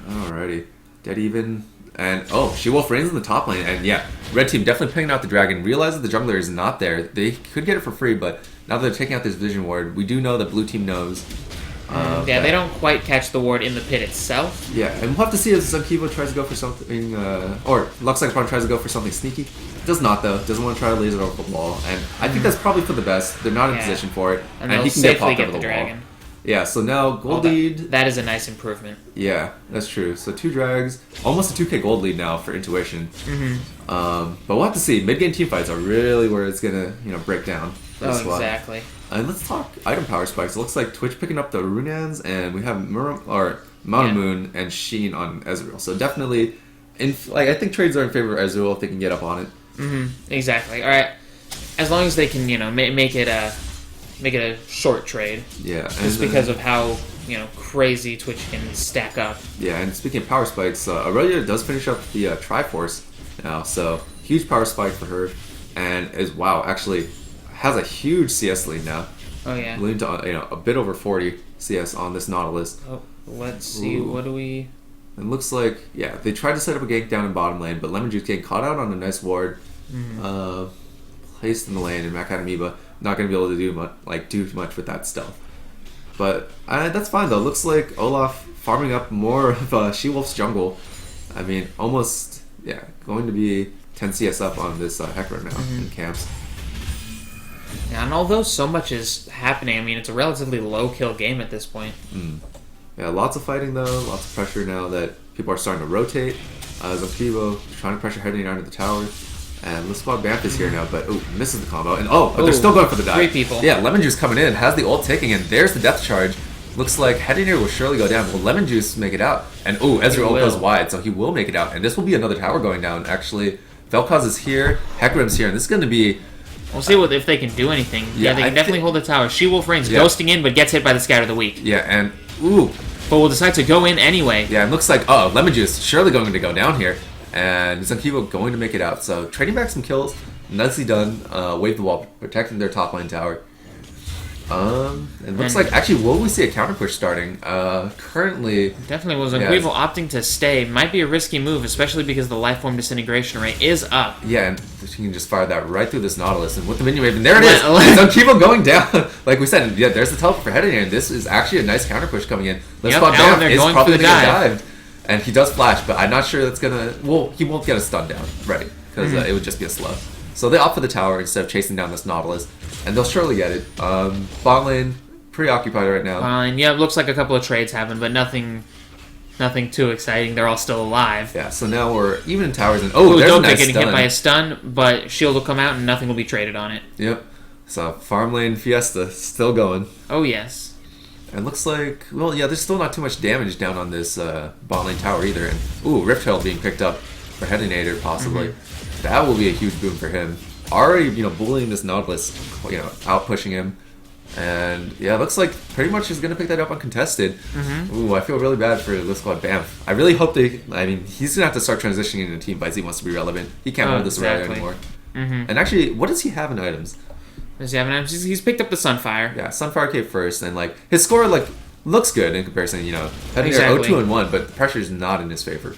S2: Alrighty. Dead even. And, She-Wolf reigns in the top lane. And yeah, red team definitely picking out the dragon. Realizes the jungler is not there. They could get it for free, but now that they're taking out this vision ward, we do know that blue team knows.
S1: They don't quite catch the ward in the pit itself.
S2: Yeah, and we'll have to see if Zankivo tries to go for something, or Luxacron tries to go for something sneaky. Does not, though. Doesn't want to try to laser over the wall. And I think that's probably for the best. They're not in position for it.
S1: And he can get popped over the dragon.
S2: Wall. Yeah, so now gold lead.
S1: That is a nice improvement.
S2: Yeah, that's true. So 2 drags, almost a 2k gold lead now for In2ition. But we'll have to see. Mid-game teamfights are really where it's going to break down.
S1: Exactly.
S2: And let's talk item power spikes. It looks like Twitch picking up the Runans, and we have Mountain Moon and Sheen on Ezreal. So definitely, I think trades are in favor of Ezreal if they can get up on it.
S1: Exactly. All right. As long as they can, make it a short trade.
S2: Yeah.
S1: Just because of how crazy Twitch can stack up.
S2: Yeah, and speaking of power spikes, Aurelia does finish up the Triforce now, so huge power spike for her, and actually has a huge CS lead now.
S1: Oh yeah.
S2: Leading to a bit over 40 CS on this Nautilus.
S1: Oh, let's see. What do we?
S2: It looks like they tried to set up a gank down in bottom lane, but Lemon Juice getting caught out on a nice ward, placed in the lane, and Macadamiba not going to be able to do much with that stealth. But that's fine though. Looks like Olaf farming up more of She-Wolf's jungle. I mean, almost going to be 10 CS up on this Hecarim now in camps.
S1: Yeah, and although so much is happening, I mean, it's a relatively low-kill game at this point.
S2: Yeah, lots of fighting, though. Lots of pressure now that people are starting to rotate. Zankivo trying to pressure heading out of the tower. And let's spot Bamf is here now, but misses the combo. And but they're still going for the dive.
S1: 3 people.
S2: Yeah, Lemon Juice coming in, has the ult taking, and there's the death charge. Looks like Heading will surely go down. Will Lemon Juice make it out? And Ezreal goes wide, so he will make it out. And this will be another tower going down, actually. Vel'Koz is here, Hecarim's here, and this is going to be...
S1: We'll see if they can do anything. Yeah, they can definitely hold the tower. She-Wolf reigns, ghosting in, but gets hit by the Scatter of the Weak.
S2: Yeah, and...
S1: But will decide to go in anyway.
S2: Yeah, it looks like, Lemon Juice surely going to go down here. And Zankivo going to make it out. So, trading back some kills. Nicely done. Wave the wall, protecting their top lane tower. It looks like, actually, will we see a counter push starting? Currently...
S1: Definitely was Zankivo opting to stay. Might be a risky move, especially because the lifeform disintegration rate is up.
S2: Yeah, and she can just fire that right through this Nautilus. And with the minion wave, and there it is! Zankivo going down! Like we said, there's the teleport for heading in. This is actually a nice counter push coming in. Let's spot down. Is probably going to get dived. And he does flash, but I'm not sure that's going to... Well, he won't get a stun down. Right. Because it would just be a slow. So they opt for the tower instead of chasing down this Nautilus. And they'll surely get it. Bot lane, preoccupied right now.
S1: It looks like a couple of trades happen, but nothing too exciting. They're all still alive.
S2: Yeah, so now we're even in towers. And there's a nice
S1: getting hit by a stun, but shield will come out and nothing will be traded on it.
S2: Yep. So farm lane Fiesta still going.
S1: Oh, yes.
S2: And looks like, there's still not too much damage down on this bot lane tower either. And Rift Herald being picked up for Hedinator possibly. That will be a huge boon for him. Already, bullying this Nautilus, out pushing him. And it looks like pretty much he's gonna pick that up uncontested. I feel really bad for this squad Bamf. I really hope he's gonna have to start transitioning into team fights. He wants to be relevant. He can't hold this around anymore. And actually, what does he have in items?
S1: Does he have an item? He's picked up the Sunfire.
S2: Yeah, Sunfire came first, and his score looks good in comparison. Having 0-2-1, but the pressure is not in his favor.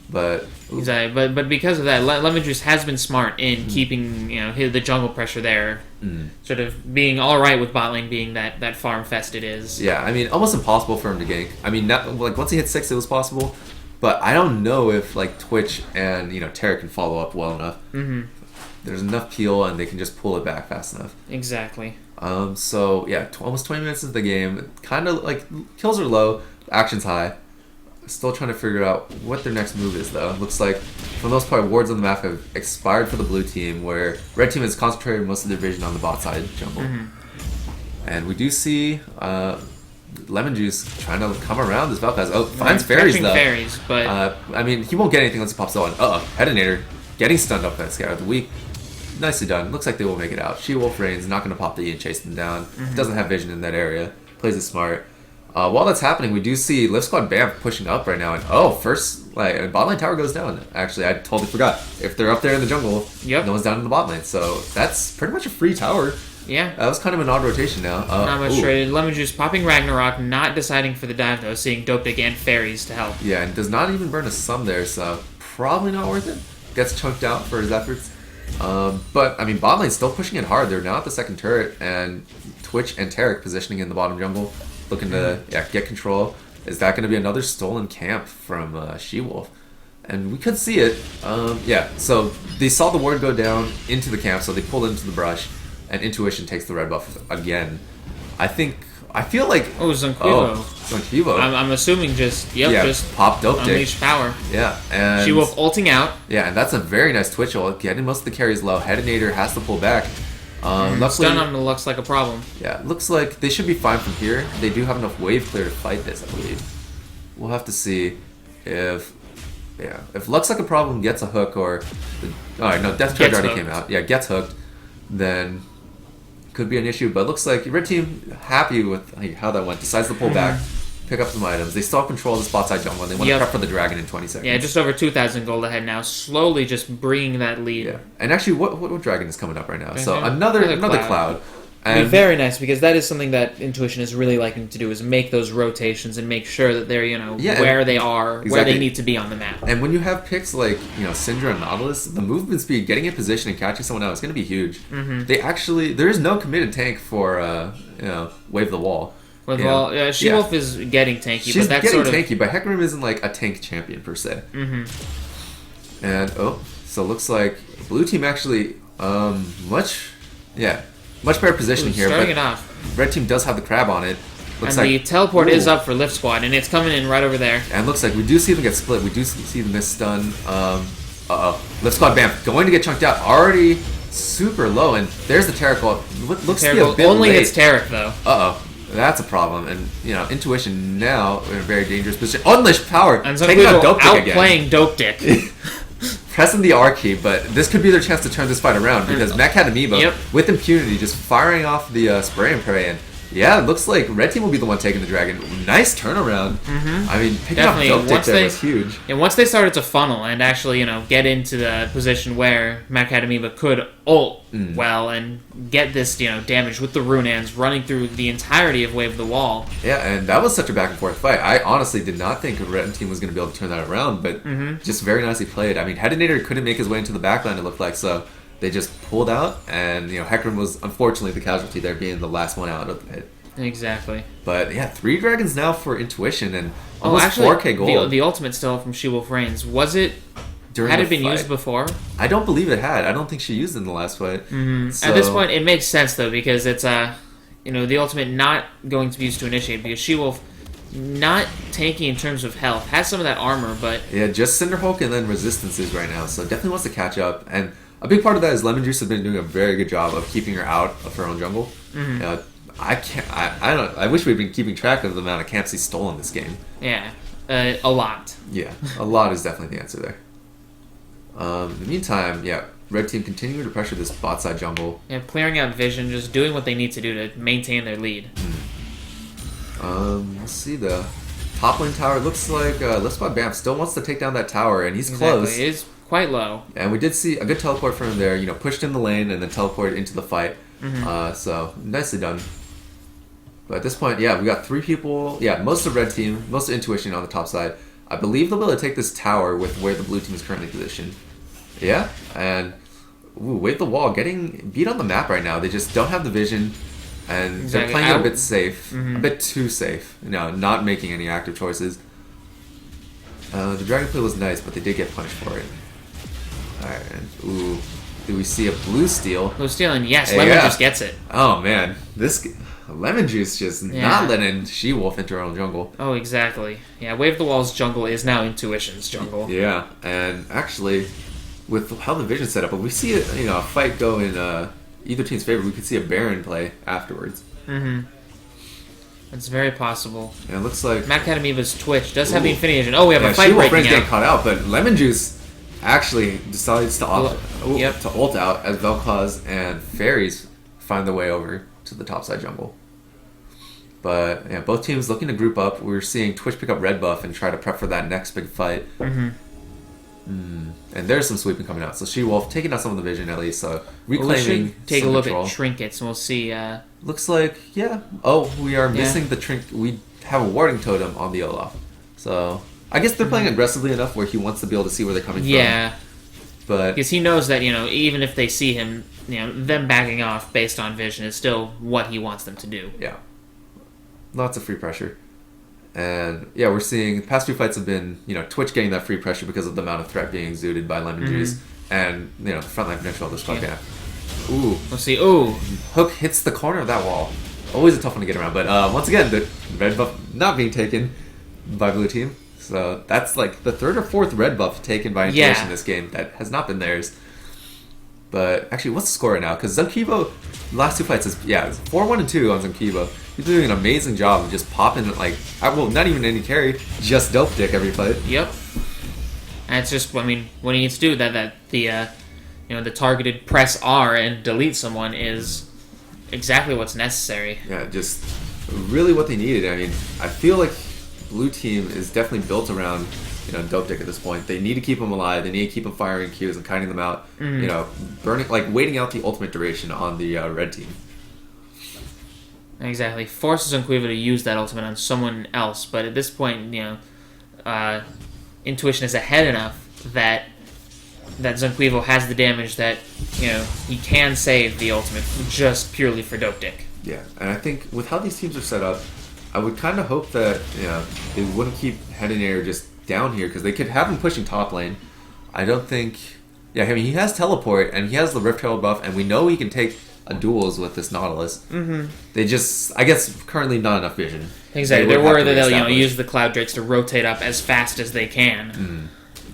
S2: But
S1: but because of that, Lemon Juice has been smart in keeping the jungle pressure there, sort of being all right with bot lane being that farm fest it is.
S2: Yeah, almost impossible for him to gank. Once he hit 6, it was possible, but I don't know if Twitch and Terra can follow up well enough. There's enough peel and they can just pull it back fast enough.
S1: Exactly.
S2: So yeah, almost 20 minutes into the game, kind of kills are low, action's high. Still trying to figure out what their next move is, though. Looks like, for the most part, wards on the map have expired for the blue team, where red team has concentrated most of their vision on the bot side jungle. And we do see Lemon Juice trying to come around this Vel'Koz. Finds fairies, though.
S1: Fairies, but...
S2: he won't get anything once he pops on. Hedinator getting stunned up that Scatter of the Weak. Nicely done. Looks like they will make it out. She-Wolf reigns, not going to pop the E and chase them down. Doesn't have vision in that area. Plays it smart. While that's happening, we do see Lift Squad Bamf pushing up right now. And first, bot lane tower goes down. Actually, I totally forgot. If they're up there in the jungle, no one's down in the bot lane. So that's pretty much a free tower.
S1: Yeah.
S2: That was kind of an odd rotation now.
S1: Not much traded. Lemon Juice popping Ragnarok, not deciding for the dive though, seeing Dopedick and Fairies to help.
S2: Yeah, and does not even burn a Sum there, so probably not worth it. Gets chunked out for his efforts. But, I mean, bot lane's still pushing it hard. They're now at the second turret, and Twitch and Tarek positioning in the bottom jungle, looking to get control. Is that going to be another stolen camp from She-Wolf? And we could see it. So they saw the ward go down into the camp, so they pulled into the brush. And In2ition takes the red buff again. I feel like...
S1: Zonquivo. I'm assuming just
S2: pop Dopedick.
S1: Unleash power.
S2: Yeah, and...
S1: She-Wolf ulting out.
S2: Yeah, and that's a very nice Twitch ult. Getting most of the carries low. Hedinator has to pull back.
S1: Stun on the looks like a problem.
S2: Yeah, looks like they should be fine from here. They do have enough wave clear to fight this, I believe. We'll have to see if Looks Like a Problem gets a hook or... Alright, no, Death Charge already came out. Yeah, gets hooked. Then... could be an issue, but it looks like red team happy with how that went. Decides to pull back, pick up some items. They still control the spot side jungle, and they want to prep for the dragon in 20 seconds.
S1: Yeah, just over 2,000 gold ahead now, slowly just bringing that lead.
S2: Yeah, and actually, what dragon is coming up right now? So another cloud.
S1: And very nice, because that is something that In2ition is really liking to do, is make those rotations and make sure that they're, where they are, where they need to be on the map.
S2: And when you have picks like, Syndra and Nautilus, the movement speed, getting in position and catching someone out is going to be huge. They actually, there is no committed tank for, Wave the Wall.
S1: She-Wolf is getting tanky,
S2: She's
S1: but that's
S2: getting
S1: sort of...
S2: tanky, but Hecarim isn't like a tank champion per se. And, so it looks like blue team actually, much better positioning here,
S1: starting
S2: but
S1: it off.
S2: Red team does have the crab on it.
S1: Looks and the teleport is up for Lift Squad, and it's coming in right over there.
S2: And looks like we do see them get split. We do see the miss stun. Lift Squad Bamf going to get chunked out. Already super low, and there's the Tarek ult. Looks to be a bit
S1: only
S2: late.
S1: hits Tarek, though.
S2: That's a problem. And, In2ition now in a very dangerous position. Unleash power!
S1: And taking out Dopedick again. Outplaying Dopedick.
S2: Pressing the R key, but this could be their chance to turn this fight around because Mac had Amoeba with impunity just firing off the spray and pray, and it looks like Red Team will be the one taking the dragon. Nice turnaround. I mean, picking up Dopedick there was huge.
S1: And once they started to funnel and actually, get into the position where Mac had Amoeba could ult well and get this, damage with the Runans running through the entirety of Wave the Wall.
S2: Yeah, and that was such a back and forth fight. I honestly did not think Red Team was going to be able to turn that around, but just very nicely played. I mean, Hedinator couldn't make his way into the backline, it looked like, so they just pulled out, and, Hecarim was unfortunately the casualty there, being the last one out of the pit.
S1: Exactly.
S2: But, 3 dragons now for In2ition, and almost 4K gold.
S1: The ultimate still from She-Wolf Reigns, was it... Had it been used before?
S2: I don't believe it had. I don't think she used it in the last fight.
S1: So... At this point, it makes sense, though, because it's, the ultimate not going to be used to initiate, because She-Wolf, not tanky in terms of health, has some of that armor, but... Yeah,
S2: just Cinderhulk and then resistances right now, so definitely wants to catch up. And a big part of that is Lemon Juice has been doing a very good job of keeping her out of her own jungle. I wish we'd been keeping track of the amount of camps he's stolen this game.
S1: Yeah, a lot.
S2: Yeah, a lot is definitely the answer there. In the meantime, Red Team continuing to pressure this bot side jungle.
S1: Yeah, clearing out vision, just doing what they need to do to maintain their lead.
S2: Let's see the top lane tower. Looks like Lift Squad Bamf still wants to take down that tower, and he's close.
S1: It is quite low.
S2: And we did see a good teleport from him there. Pushed in the lane and then teleported into the fight. So nicely done. But at this point, we got 3 people. Most of Red Team, most of In2ition on the top side. I believe they'll be able to take this tower with where the blue team is currently positioned. And Wave the Wall getting beat on the map right now. They just don't have the vision, and they're playing it a bit safe, a bit too safe. Not making any active choices. The dragon play was nice, but they did get punished for it. Alright, do we see a blue steal?
S1: Blue steal, and yes, Lemon Juice gets it.
S2: Oh man, this Lemon Juice just not letting She-Wolf into her own jungle.
S1: Oh, exactly. Yeah, Wave the Wall's jungle is now In2ition's jungle.
S2: Yeah, and actually, with how the vision's set up, if we see a fight go in either team's favor, we could see a Baron play afterwards.
S1: It's very possible.
S2: Yeah, it looks like
S1: Mac Amoeba's Twitch does have the Infinity Engine. Oh, we have a fight
S2: breaking
S1: out.
S2: Getting caught out, but Lemon Juice actually decides to ult out as Vel'Koz and Fairies find their way over to the topside jungle. But yeah, both teams looking to group up. We're seeing Twitch pick up red buff and try to prep for that next big fight. And there's some sweeping coming out. So She-Wolf taking out some of the vision at least. So reclaiming.
S1: We should take a look at trinkets and we'll see.
S2: Looks like, yeah. Oh, we are missing the trinket. We have a warding totem on the Olaf. So I guess they're playing aggressively enough where he wants to be able to see where they're coming from.
S1: Yeah.
S2: But
S1: because he knows that, even if they see him, them backing off based on vision is still what he wants them to do.
S2: Yeah. Lots of free pressure. And yeah, we're seeing the past few fights have been, Twitch getting that free pressure because of the amount of threat being exuded by Lemon Juice and, the frontline potential of this Club Camp. Ooh.
S1: Let's see. Ooh.
S2: Hook hits the corner of that wall. Always a tough one to get around. But once again, the red buff not being taken by blue team. So that's like the third or fourth red buff taken by In2ition this game that has not been theirs. But actually, what's the score right now? Because Zunkivo, last two fights is, it's 4-1 and 2 on Zunkivo. He's doing an amazing job of just popping, not even any carry, just dope dick every fight.
S1: Yep. And it's just, what he needs to do, the targeted press R and delete someone is exactly what's necessary.
S2: Yeah, just really what they needed. I feel like blue team is definitely built around, dope dick at this point. They need to keep him alive. They need to keep him firing Qs and kiting them out. Burning, waiting out the ultimate duration on the red team.
S1: Exactly. Forces Unquiva to use that ultimate on someone else, but at this point, In2ition is ahead enough that Zunquivo has the damage that, he can save the ultimate just purely for dope dick.
S2: Yeah, and I think with how these teams are set up, I would kind of hope that, they wouldn't keep Hedinator just down here, because they could have him pushing top lane. I don't think... Yeah, he has teleport, and he has the Rift Herald buff, and we know he can take duels with this Nautilus. They just, I guess, currently not enough vision.
S1: Exactly. They're worried that they'll use the Cloud Drakes to rotate up as fast as they can.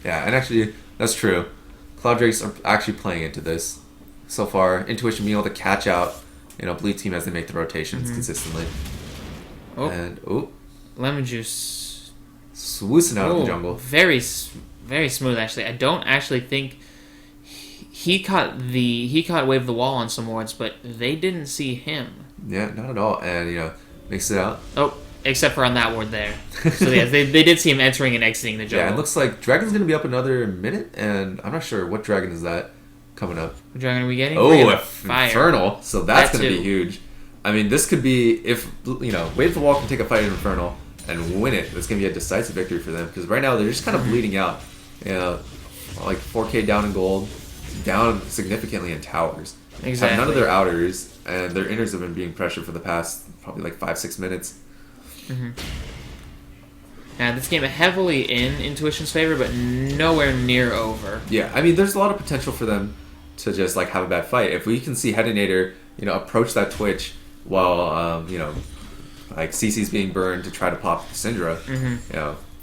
S2: Yeah, and actually, that's true. Cloud Drakes are actually playing into this so far. In2ition being able to catch out, blue team as they make the rotations consistently.
S1: Lemon Juice
S2: swoosing out of the jungle.
S1: Very, very smooth. Actually, I don't actually think. He caught Wave the Wall on some wards, but they didn't see him.
S2: Yeah, not at all. And, makes it out.
S1: Oh, except for on that ward there. So, yeah, they did see him entering and exiting the jungle.
S2: Yeah, it looks like Dragon's going to be up another minute, and I'm not sure what dragon is that coming up.
S1: What dragon are we getting?
S2: Oh, Infernal. So that's going to be huge. This could be, if, Wave the Wall can take a fight in Infernal and win it, it's going to be a decisive victory for them. Because right now, they're just kind of bleeding out. 4K down in gold. Down significantly in towers.
S1: Exactly.
S2: Have none of their outers, and their inners have been being pressured for the past probably 5-6 minutes.
S1: Now, this game heavily in In2ition's favor, but nowhere near over.
S2: Yeah, there's a lot of potential for them to just have a bad fight. If we can see Hedinator, approach that Twitch while CC's being burned to try to pop Syndra,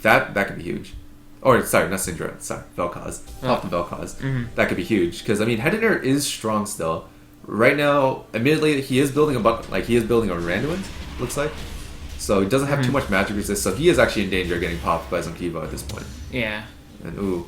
S2: that could be huge. Or, sorry, not Syndra. Sorry, Vel'Koz. Pop the Vel'Koz. That could be huge. Because, Hedinator is strong still. Right now, admittedly, he is building a Randuin, looks like. So he doesn't have too much magic resist. So he is actually in danger of getting popped by Zunkivo at this point.
S1: Yeah.
S2: And,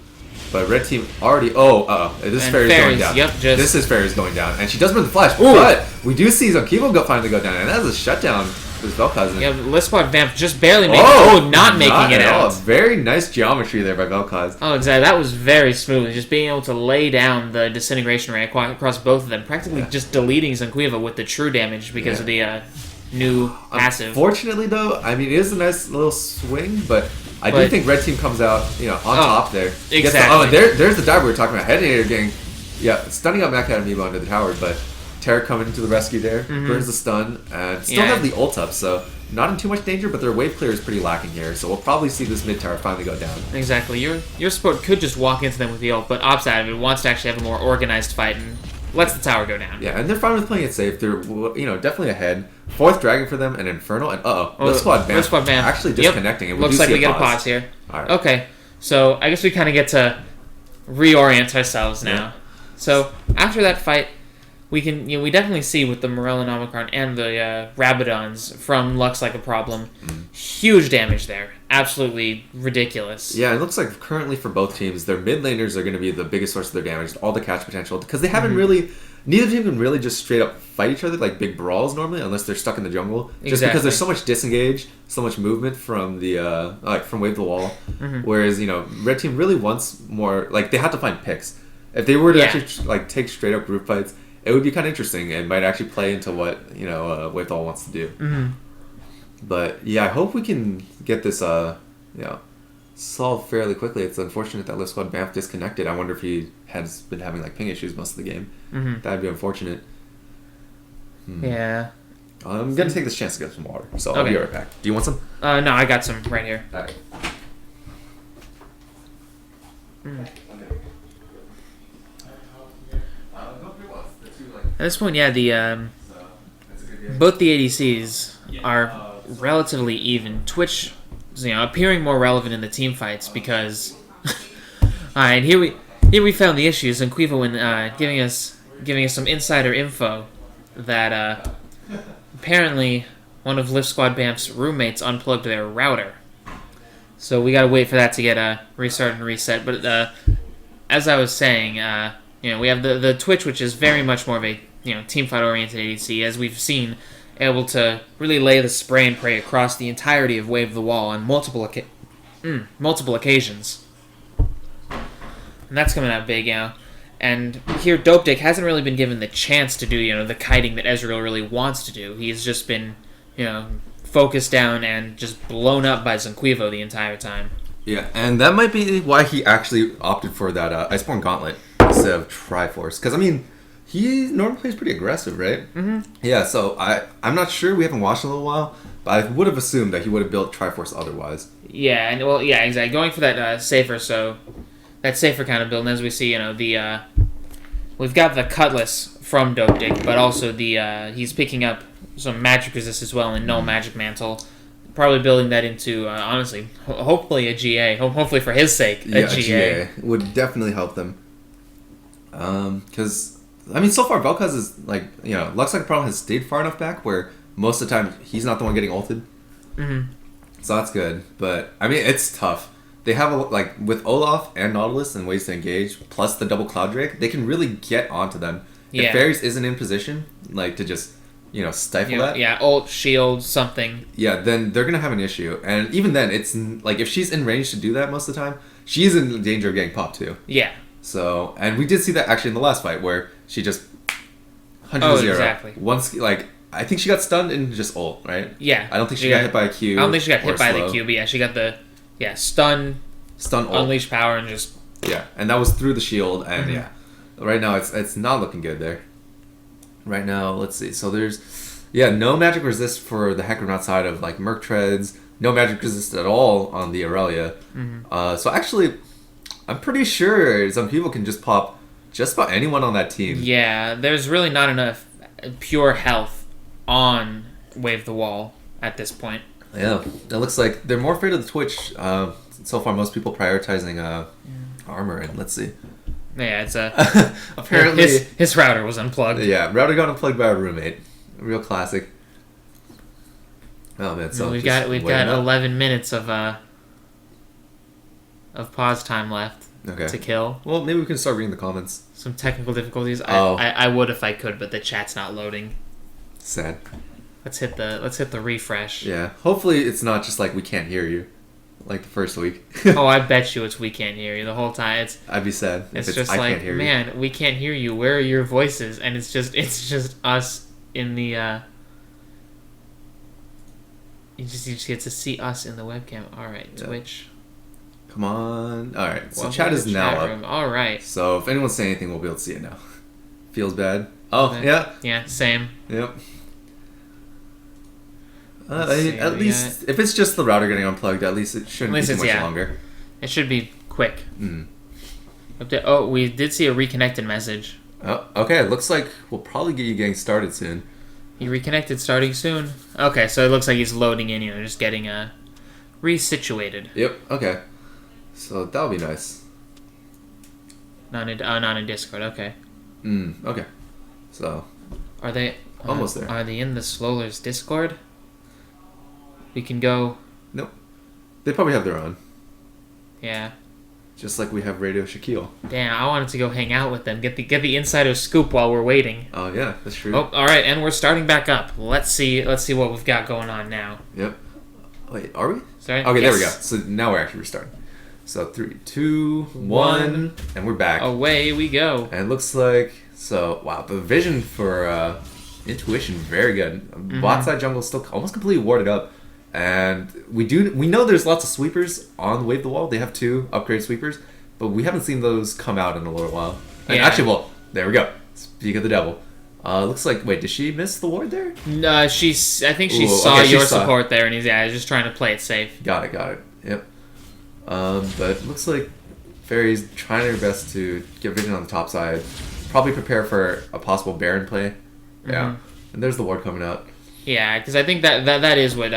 S2: but red team already... This Fairy's going down.
S1: Yep,
S2: This is Fairy's going down. And she does burn the flash. But we do see Zunkivo finally go down. And that is a shutdown. This Vel'Koz.
S1: Yeah, Lispard Vamp just barely making it. Not making it out.
S2: Very nice geometry there by Vel'Koz.
S1: Oh, exactly. That was very smooth. Just being able to lay down the Disintegration Ray across both of them. Practically just deleting Zunquiva with the true damage because of the new passive.
S2: Unfortunately, though, it is a nice little swing, but I do think red team comes out on top there.
S1: Exactly.
S2: And there's the dive we were talking about. Hedinator getting, stunning out Mac Amiibo under the tower, but... Terra coming to the rescue there, burns the stun, and still has the ult up, so not in too much danger, but their wave clear is pretty lacking here, so we'll probably see this mid tower finally go down.
S1: Exactly. Your support could just walk into them with the ult, but opposite of it wants to actually have a more organized fight and lets the tower go down.
S2: Yeah, and they're fine with playing it safe. They're definitely ahead. Fourth dragon for them, and Infernal, and Lift Squad Vamp actually disconnecting. And
S1: looks like we get a pause here. All right. Okay, so I guess we kind of get to reorient ourselves now. Yeah. So after that fight, we can, we definitely see with the Morellan Omicron and the Rabadons from Lux Like a Problem, huge damage there. Absolutely ridiculous.
S2: Yeah, it looks like currently for both teams, their mid laners are going to be the biggest source of their damage, all the catch potential, because they haven't really, neither team can really just straight up fight each other like big brawls normally, unless they're stuck in the jungle. Just because there's so much disengage, so much movement from the from Wave the Wall. Whereas red team really wants more. Like they have to find picks. If they were to actually like take straight up group fights, it would be kind of interesting and might actually play into what Wave the Wall wants to do. But yeah, I hope we can get this solved fairly quickly. It's unfortunate that Lift Squad Banff disconnected. I wonder if he has been having like ping issues most of the game. That'd be unfortunate.
S1: Yeah.
S2: I'm gonna take this chance to get some water, so I'll be right back. Do you want some?
S1: No, I got some right here.
S2: All right.
S1: At this point, the both the ADCs are relatively even. Twitch, appearing more relevant in the team fights because. All right, here we found the issues, and Quivo giving us some insider info that apparently one of Lift Squad Banff's roommates unplugged their router. So we gotta wait for that to get restarted and reset. But as I was saying, we have the Twitch, which is very much more of a team fight oriented ADC, as we've seen, able to really lay the spray and pray across the entirety of Wave the Wall on multiple occasions. And that's coming out big, And here, Dope Dick hasn't really been given the chance to do, the kiting that Ezreal really wants to do. He's just been, focused down and just blown up by Zunquivo the entire time.
S2: Yeah, and that might be why he actually opted for that Iceborne Gauntlet instead of Triforce. Because, he normally plays pretty aggressive, right? Yeah, so I'm not sure. We haven't watched in a little while. But I would have assumed that he would have built Triforce otherwise.
S1: Yeah, and exactly. Going for that safer, that safer kind of build. And as we see, we've got the Cutlass from Dope Dick, but also he's picking up some magic resist as well and no magic mantle. Probably building that into, honestly, hopefully a GA. Hopefully for his sake, a GA.
S2: Would definitely help them. Because, so far Vel'Koz is, looks like problem has stayed far enough back where most of the time he's not the one getting ulted. So that's good. But, it's tough. They have, with Olaf and Nautilus and ways to engage, plus the double Cloud Drake, they can really get onto them.
S1: Yeah.
S2: If Fairies isn't in position, to just, stifle that.
S1: Yeah, ult, shield, something.
S2: Yeah, then they're going to have an issue. And even then, it's, if she's in range to do that most of the time, she's in danger of getting popped too.
S1: Yeah.
S2: So, and we did see that actually in the last fight where she just 100-0.
S1: Exactly.
S2: Once, I think she got stunned and just ult, right?
S1: Yeah.
S2: I don't think she got hit by a Q.
S1: I don't think she got hit by the Q, but yeah, she got the stun
S2: ult.
S1: Unleash power and just...
S2: Yeah, and that was through the shield, and right now it's not looking good there. Right now, let's see. So there's, no magic resist for the Hecarim outside of, Merc Treads. No magic resist at all on the Aurelia. So actually, I'm pretty sure some people can just pop just about anyone on that team.
S1: Yeah, there's really not enough pure health on Wave the Wall at this point.
S2: Yeah, it looks like they're more afraid of the Twitch. So far, most people prioritizing armor, and let's see.
S1: Yeah, it's
S2: apparently
S1: his router was unplugged.
S2: Yeah, router got unplugged by a roommate. A real classic. Oh man, so
S1: we've got 11 minutes of pause time left to kill.
S2: Well, maybe we can start reading the comments.
S1: Some technical difficulties. I would if I could, but the chat's not loading.
S2: Sad.
S1: Let's hit the refresh.
S2: Yeah. Hopefully it's not just we can't hear you, the first week.
S1: Oh, I bet you we can't hear you the whole time.
S2: I'd be sad.
S1: It's just I can't hear man, you. We can't hear you. Where are your voices? And it's just us in the. You just get to see us in the webcam. All right, yeah. Twitch.
S2: Come on. All right. So chat is now up.
S1: All right.
S2: So if anyone's saying anything, we'll be able to see it now. Feels bad. Oh, okay. Yeah.
S1: Yeah. Same.
S2: Yep. At least if it's just the router getting unplugged, at least it shouldn't be too much longer.
S1: It should be quick. Oh, we did see a reconnected message.
S2: Oh, okay. It looks like we'll probably get you getting started soon.
S1: He reconnected starting soon. Okay, so it looks like he's loading in, just getting resituated.
S2: Yep. Okay. So that'll be nice.
S1: Not in Discord. Okay.
S2: Okay. So.
S1: Are they
S2: almost there?
S1: Are they in the SLOLCS Discord? We can go.
S2: Nope. They probably have their own.
S1: Yeah.
S2: Just like we have Radio Shaquille.
S1: Damn, I wanted to go hang out with them. Get the insider scoop while we're waiting.
S2: Oh yeah, that's true.
S1: Oh, all right, and we're starting back up. Let's see what we've got going on now.
S2: Yep. Wait, are we?
S1: Sorry.
S2: Okay,
S1: yes.
S2: there we go. So now we're actually restarting. So 3, 2, 1, and we're back.
S1: Away we go.
S2: And it looks like wow, the vision for In2ition very good. Bot side jungle still almost completely warded up. And we know there's lots of sweepers on Wave the Wall. They have 2 upgrade sweepers, but we haven't seen those come out in a little while. And actually, well, there we go. Speak of the devil. Looks like, wait, did she miss the ward there?
S1: No, I think she saw your support there, and he's just trying to play it safe.
S2: Got it. Yep. But it looks like Fairy's trying her best to get vision on the top side. Probably prepare for a possible Baron play. Yeah. And there's the ward coming out. Yeah,
S1: because I think that is what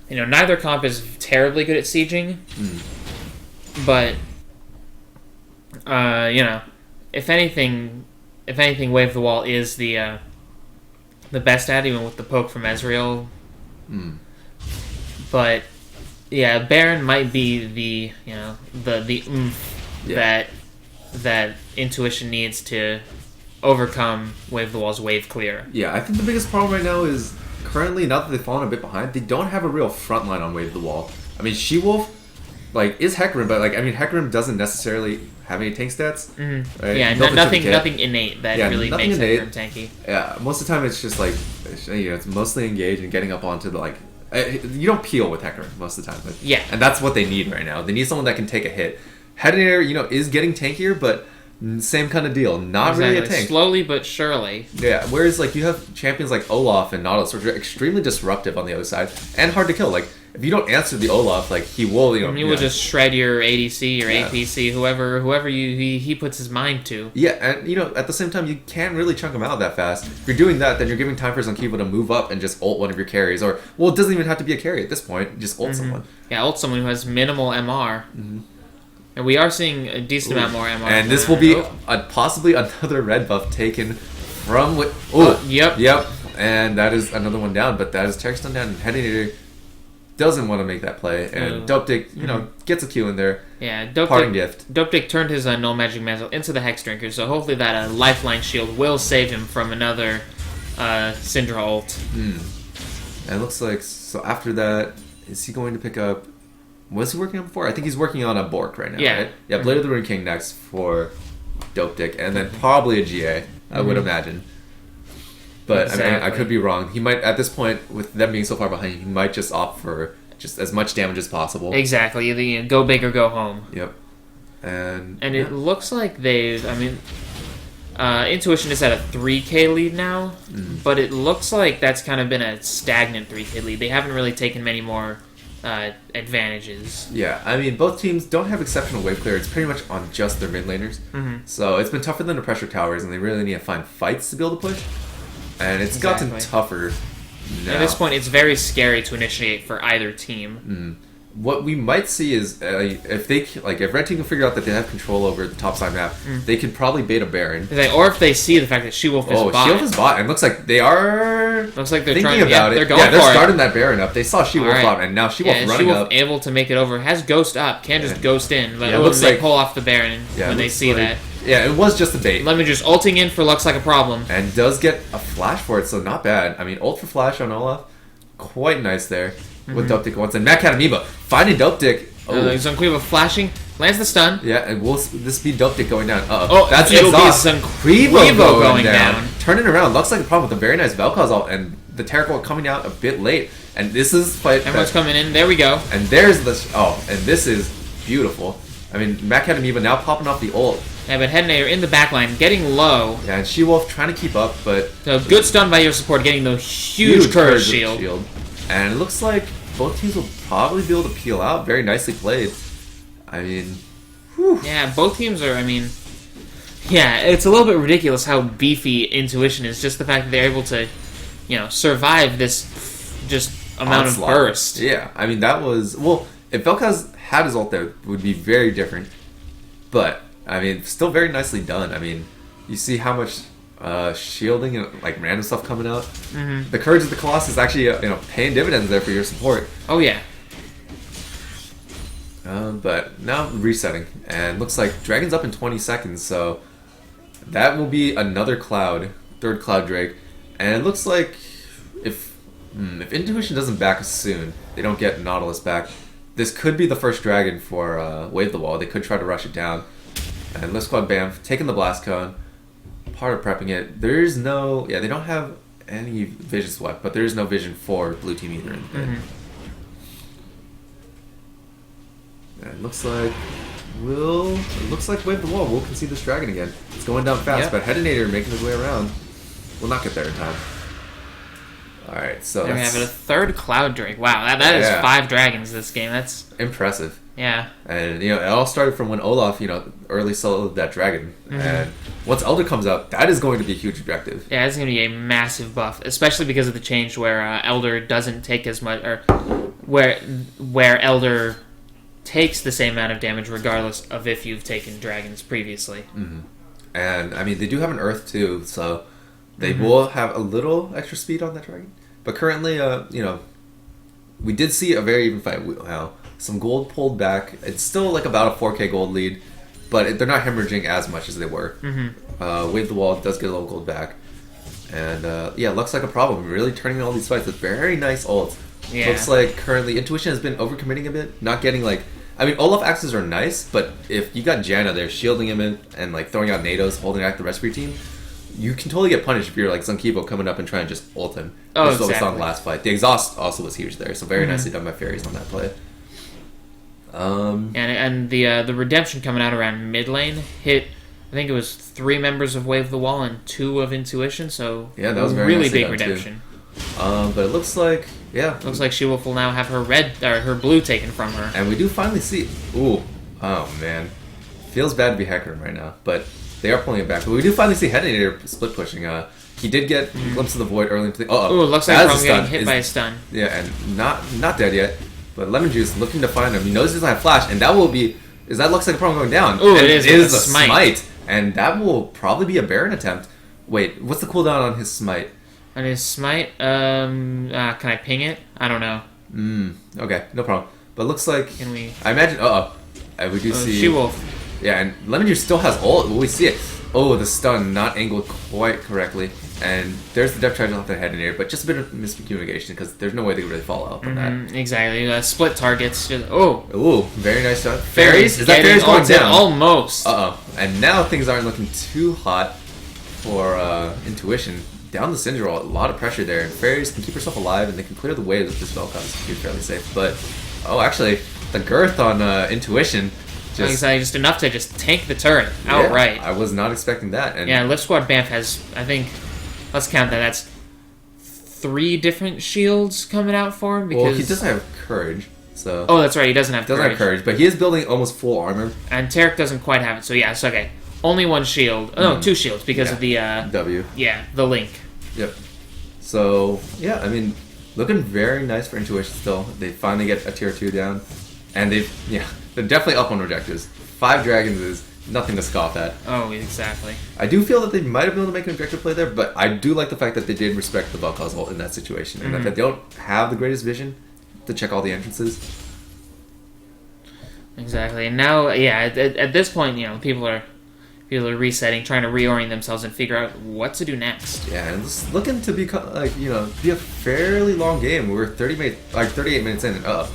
S1: neither comp is terribly good at sieging, but if anything, Wave the Wall is the best at, even with the poke from Ezreal. But yeah, Baron might be the that In2ition needs to overcome Wave the Wall's wave clear.
S2: Yeah, I think the biggest problem right now is currently, now that they've fallen a bit behind, they don't have a real front line on Wave the Wall. I mean, She-Wolf is Hecarim, but Hecarim doesn't necessarily have any tank stats. Right?
S1: Yeah, nothing innate that really makes Hecarim tanky.
S2: Yeah, most of the time it's just it's mostly engage and getting up onto the you don't peel with Hecarim most of the time. And that's what they need right now. They need someone that can take a hit. Headinator, is getting tankier, but same kind of deal. Not really a tank.
S1: Slowly but surely.
S2: Yeah, whereas you have champions like Olaf and Nautilus, which are extremely disruptive on the other side and hard to kill. If you don't answer the Olaf, he will,
S1: he will just shred your ADC, your APC, whoever he puts his mind to.
S2: Yeah, and at the same time, you can't really chunk him out that fast. If you're doing that, then you're giving time for Zankiva to move up and just ult one of your carries, or it doesn't even have to be a carry at this point. Just ult someone.
S1: Yeah, ult someone who has minimal MR. And we are seeing a decent amount more MR.
S2: And this will be possibly another red buff taken from... Yep. And that is another one down, but that is Terrexton down. And Headinator doesn't want to make that play. And Dopetic, gets a Q in there.
S1: Yeah,
S2: parting gift.
S1: Dopetic turned his Null Magic Mantle into the Hex Drinker, so hopefully that Lifeline Shield will save him from another Syndra ult.
S2: And it looks like... So after that, is he going to pick up... Was he working on before? I think he's working on a Bork right now, right? Yeah, Blade of the Rune King next for Dopetic, and then probably a GA, I would imagine. But I could be wrong. He might, at this point, with them being so far behind, he might just opt for just as much damage as possible.
S1: Exactly. Go big or go home.
S2: Yep. And
S1: it looks like In2ition is at a 3k lead now, but it looks like that's kind of been a stagnant 3k lead. They haven't really taken many more advantages.
S2: Yeah, both teams don't have exceptional wave clear. It's pretty much on just their mid laners. So it's been tough for them to pressure towers, and they really need to find fights to be able to push. And it's gotten tougher now.
S1: At this point, it's very scary to initiate for either team.
S2: What we might see is if Red Team can figure out that they have control over the top side map, they could probably bait a Baron.
S1: Or if they see the fact that She-Wolf is bot.
S2: She-Wolf is bot, and it looks like they are.
S1: Looks like they're
S2: thinking about it. They're starting that Baron up. They saw She-Wolf bot, and now She-Wolf running
S1: She-Wolf
S2: up.
S1: Able to make it over. Has Ghost up. Can't just Ghost in. But it looks like pull off the Baron when they see that.
S2: Yeah, it was just a bait.
S1: Let me just ulting in for looks like a problem.
S2: And does get a flash for it, so not bad. Ult for flash on Olaf, quite nice there. With Dopetic once, and Matt Amoeba finding Dopetic.
S1: Zanquiva flashing, lands the stun.
S2: Yeah, and will this be Dopetic going down?
S1: That's Zanquiva going down.
S2: Turning around, looks like a problem with a very nice Vel'Koz ult, and the Terror coming out a bit late. And this is
S1: everyone's coming in. There we go.
S2: And there's the and this is beautiful. Matt Amoeba now popping off the ult.
S1: Yeah, but Headinator in the backline, getting low.
S2: Yeah, and She-Wolf trying to keep up, but
S1: so good stun by your support, getting the huge Courage shield.
S2: And it looks like both teams will probably be able to peel out. Very nicely played.
S1: Yeah, both teams are, yeah, it's a little bit ridiculous how beefy In2ition is. Just the fact that they're able to, survive this just amount of burst.
S2: Yeah, that was... Well, if Vel'Koz had his ult there, it would be very different. But, still very nicely done. You see how much... shielding and random stuff coming out. The Courage of the Colossus is actually paying dividends there for your support.
S1: Oh yeah.
S2: But now resetting, and looks like Dragon's up in 20 seconds, so that will be another cloud, third cloud Drake, and it looks like if In2ition doesn't back us soon, they don't get Nautilus back, this could be the first Dragon for Wave the Wall. They could try to rush it down, and Lift Squad Bamf taking the Blast Cone, part of prepping it. There's no, they don't have any vision swept, but there is no vision for blue team either in the pit. It looks like Wave the Wall will concede this Dragon again. It's going down fast, but Hedinator making his way around will not get there in time. Alright, so
S1: there we have it, a third Cloud Drake. Wow, that is 5 dragons this game. That's
S2: impressive.
S1: Yeah.
S2: And it all started from when Olaf, early soloed that dragon. And once Elder comes out, that is going to be a huge objective.
S1: Yeah, it's going to be a massive buff, especially because of the change where Elder doesn't take as much, or where Elder takes the same amount of damage regardless of if you've taken dragons previously.
S2: And I mean, they do have an Earth too, so they will have a little extra speed on that dragon. But currently, we did see a very even fight. Some gold pulled back. It's still like about a 4k gold lead, but they're not hemorrhaging as much as they were. Wave the Wall does get a little gold back. And looks like a problem. Really turning all these fights with very nice ults. Yeah. Looks like currently In2ition has been overcommitting a bit, not getting Olaf axes are nice, but if you got Janna there shielding him in and throwing out nados, holding back the rest of your team, you can totally get punished if you're Zunkivo coming up and trying to just ult him.
S1: Oh,
S2: exactly. What we saw in the last fight. The exhaust also was huge there, so very nicely done by Fairies on that play.
S1: And the redemption coming out around mid lane hit, I think it was 3 members of Wave the Wall and 2 of In2ition, so
S2: yeah, that was very
S1: really big redemption.
S2: But it looks like
S1: looks like She-Wolf will now have her blue taken from her.
S2: And we do finally see oh man. Feels bad to be Hecarim right now, but they are pulling it back. But we do finally see Hedinator split pushing. He did get a glimpse of the void early into the
S1: looks like Chrome getting hit by a stun.
S2: Yeah, and not dead yet. But Lemon Juice looking to find him. He knows he doesn't have flash, and that will be looks like a problem going down.
S1: Oh, it is
S2: a smite. And that will probably be a Baron attempt. Wait, what's the cooldown on his smite?
S1: On his smite, can I ping it? I don't know.
S2: Okay, no problem. But it looks like
S1: can we?
S2: I imagine. We do see
S1: She-Wolf.
S2: Yeah, and Lemon Juice still has ult. Will we see it? Oh, the stun not angled quite correctly, and there's the depth charge off the head in here, but just a bit of miscommunication because there's no way they could really follow up on that.
S1: Exactly. Split targets.
S2: Very nice shot. Fairies? Is that Fairies going down?
S1: Almost.
S2: And now things aren't looking too hot for In2ition. Down the Syndra, a lot of pressure there, and Fairies can keep herself alive, and they can clear the way with this Vel'Koz to be fairly safe. But actually, the girth on In2ition.
S1: Just enough to just tank the turret outright.
S2: I was not expecting that. And
S1: Lift Squad Bamf has, I think, let's count that. That's 3 different shields coming out for him. Because
S2: he doesn't have courage, so.
S1: Oh, that's right. He doesn't have courage.
S2: But he is building almost full armor.
S1: And Tarek doesn't quite have it. So yeah, it's okay. Only 1 shield. Oh, no, 2 shields because of the
S2: W.
S1: Yeah, the link.
S2: Yep. So yeah, I mean, looking very nice for In2ition still. They finally get a tier 2 down, and they're definitely up on objectives. 5 dragons is nothing to scoff at.
S1: Oh, exactly.
S2: I do feel that they might have been able to make an objective play there, but I do like the fact that they did respect the Vel'Koz ult in that situation, and that they don't have the greatest vision to check all the entrances.
S1: Exactly, and now, at this point, people are resetting, trying to reorient themselves and figure out what to do next.
S2: Yeah, and it's looking to be be a fairly long game. We're 38 minutes in, and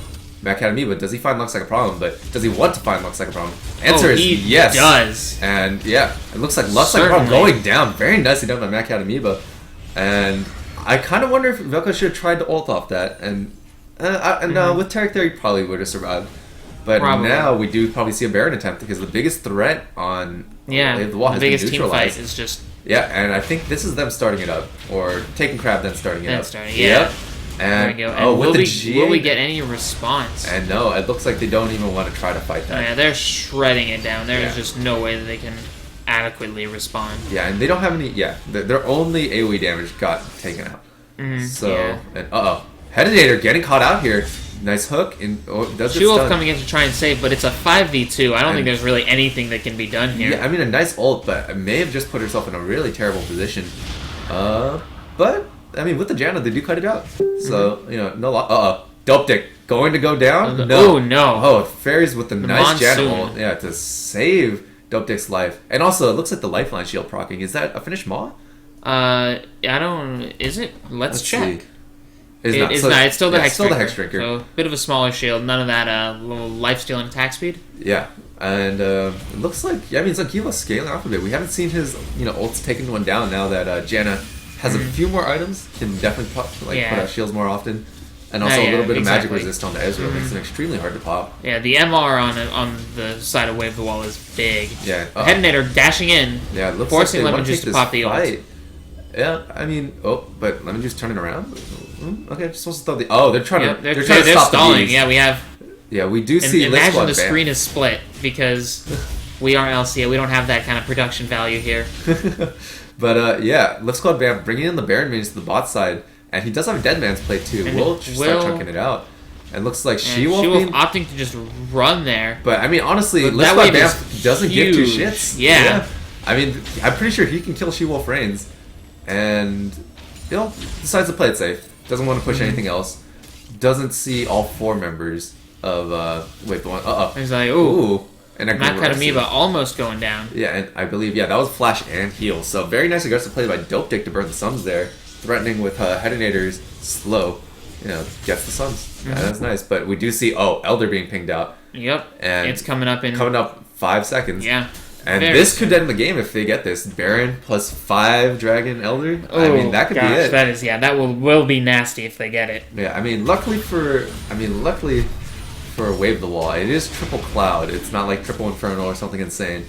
S2: Matt Academy, but does he find Lux like a problem? But does he want to find Lux like a problem? Answer is yes.
S1: He does.
S2: And it looks like Lux like a problem going down. Very nicely done by Matt Academy, and I kind of wonder if Vel'Koz should have tried to ult off that. And with Tarek there, he probably would have survived. But now we do probably see a Baron attempt because the biggest threat on the Wall has been neutralized. The biggest team fight
S1: is just.
S2: Yeah, and I think this is them starting it up, or taking Crab then starting it up.
S1: Yep.
S2: And,
S1: there we go. And will we get any response?
S2: And no, it looks like they don't even want to try to fight that.
S1: Yeah, they're shredding it down. There's just no way that they can adequately respond.
S2: Yeah, and they don't have any. Yeah, their only AoE damage got taken out. Hedinator getting caught out here. Nice hook.
S1: She-Wolf coming in to try and save, but it's a 5v2. I don't think there's really anything that can be done here.
S2: Yeah, I mean, a nice ult, but I may have just put herself in a really terrible position. But, I mean, with the Janna, they do cut it out. So, no loss. Dope Dick going to go down?
S1: No. Oh, no.
S2: Oh, Fairies with the nice
S1: Monsoon.
S2: Janna ult. Yeah, to save Dope Dick's life. And also, it looks like the Lifeline shield proccing. Is that a finished Maw?
S1: I don't... Is it? Let's check.
S2: See.
S1: It's not. It's still the Hex Drinker.
S2: Hex Drinker.
S1: So, a bit of a smaller shield. None of that little life-stealing attack speed.
S2: Yeah. And it looks like... Yeah, I mean, Zankiva's scaling off a bit. We haven't seen his, ults taking one down now that Janna has a few more items. Can definitely put out shields more often. And also a little bit of magic resist on the Ezreal makes it extremely hard to pop.
S1: Yeah, the MR on the side of Wave the Wall is big.
S2: Yeah.
S1: Hedinator dashing in, forcing Lemon Juice to pop the ult.
S2: Yeah, I mean, but Lemon Juice turning around? Okay, just supposed to throw the... Oh, they're trying to...
S1: They're
S2: stop
S1: stalling.
S2: The
S1: yeah, we have...
S2: Yeah, we do see...
S1: Imagine the screen is split because we are LCA. We don't have that kind of production value here.
S2: But, yeah, Lift Squad Bam bringing in the Baron minions to the bot side. And he does have a Dead Man's play, too. We'll start chunking it out. And looks like She-Wolf
S1: opting to just run there.
S2: But, I mean, honestly, Lift Squad Bam doesn't give two shits.
S1: Yeah.
S2: I mean, I'm pretty sure he can kill She-Wolf Reigns. And, decides to play it safe. Doesn't want to push anything else. Doesn't see all 4 members of Wave the One.
S1: He's like, ooh.
S2: And
S1: Amoeba almost going down.
S2: Yeah, and I believe, that was Flash and Heal. So very nice aggressive play by Dope Dick to burn the Suns there. Threatening with Hedinator's slow, gets the Suns. Yeah, that's nice. But we do see, Elder being pinged out.
S1: Yep.
S2: And
S1: it's coming up
S2: 5 seconds.
S1: Yeah.
S2: And this could end the game if they get this. Baron plus 5 Dragon Elder. I mean, that could be it.
S1: That is, that will be nasty if they get it.
S2: Yeah, I mean, luckily for Wave the Wall, it is triple Cloud. It's not like triple Inferno or something insane.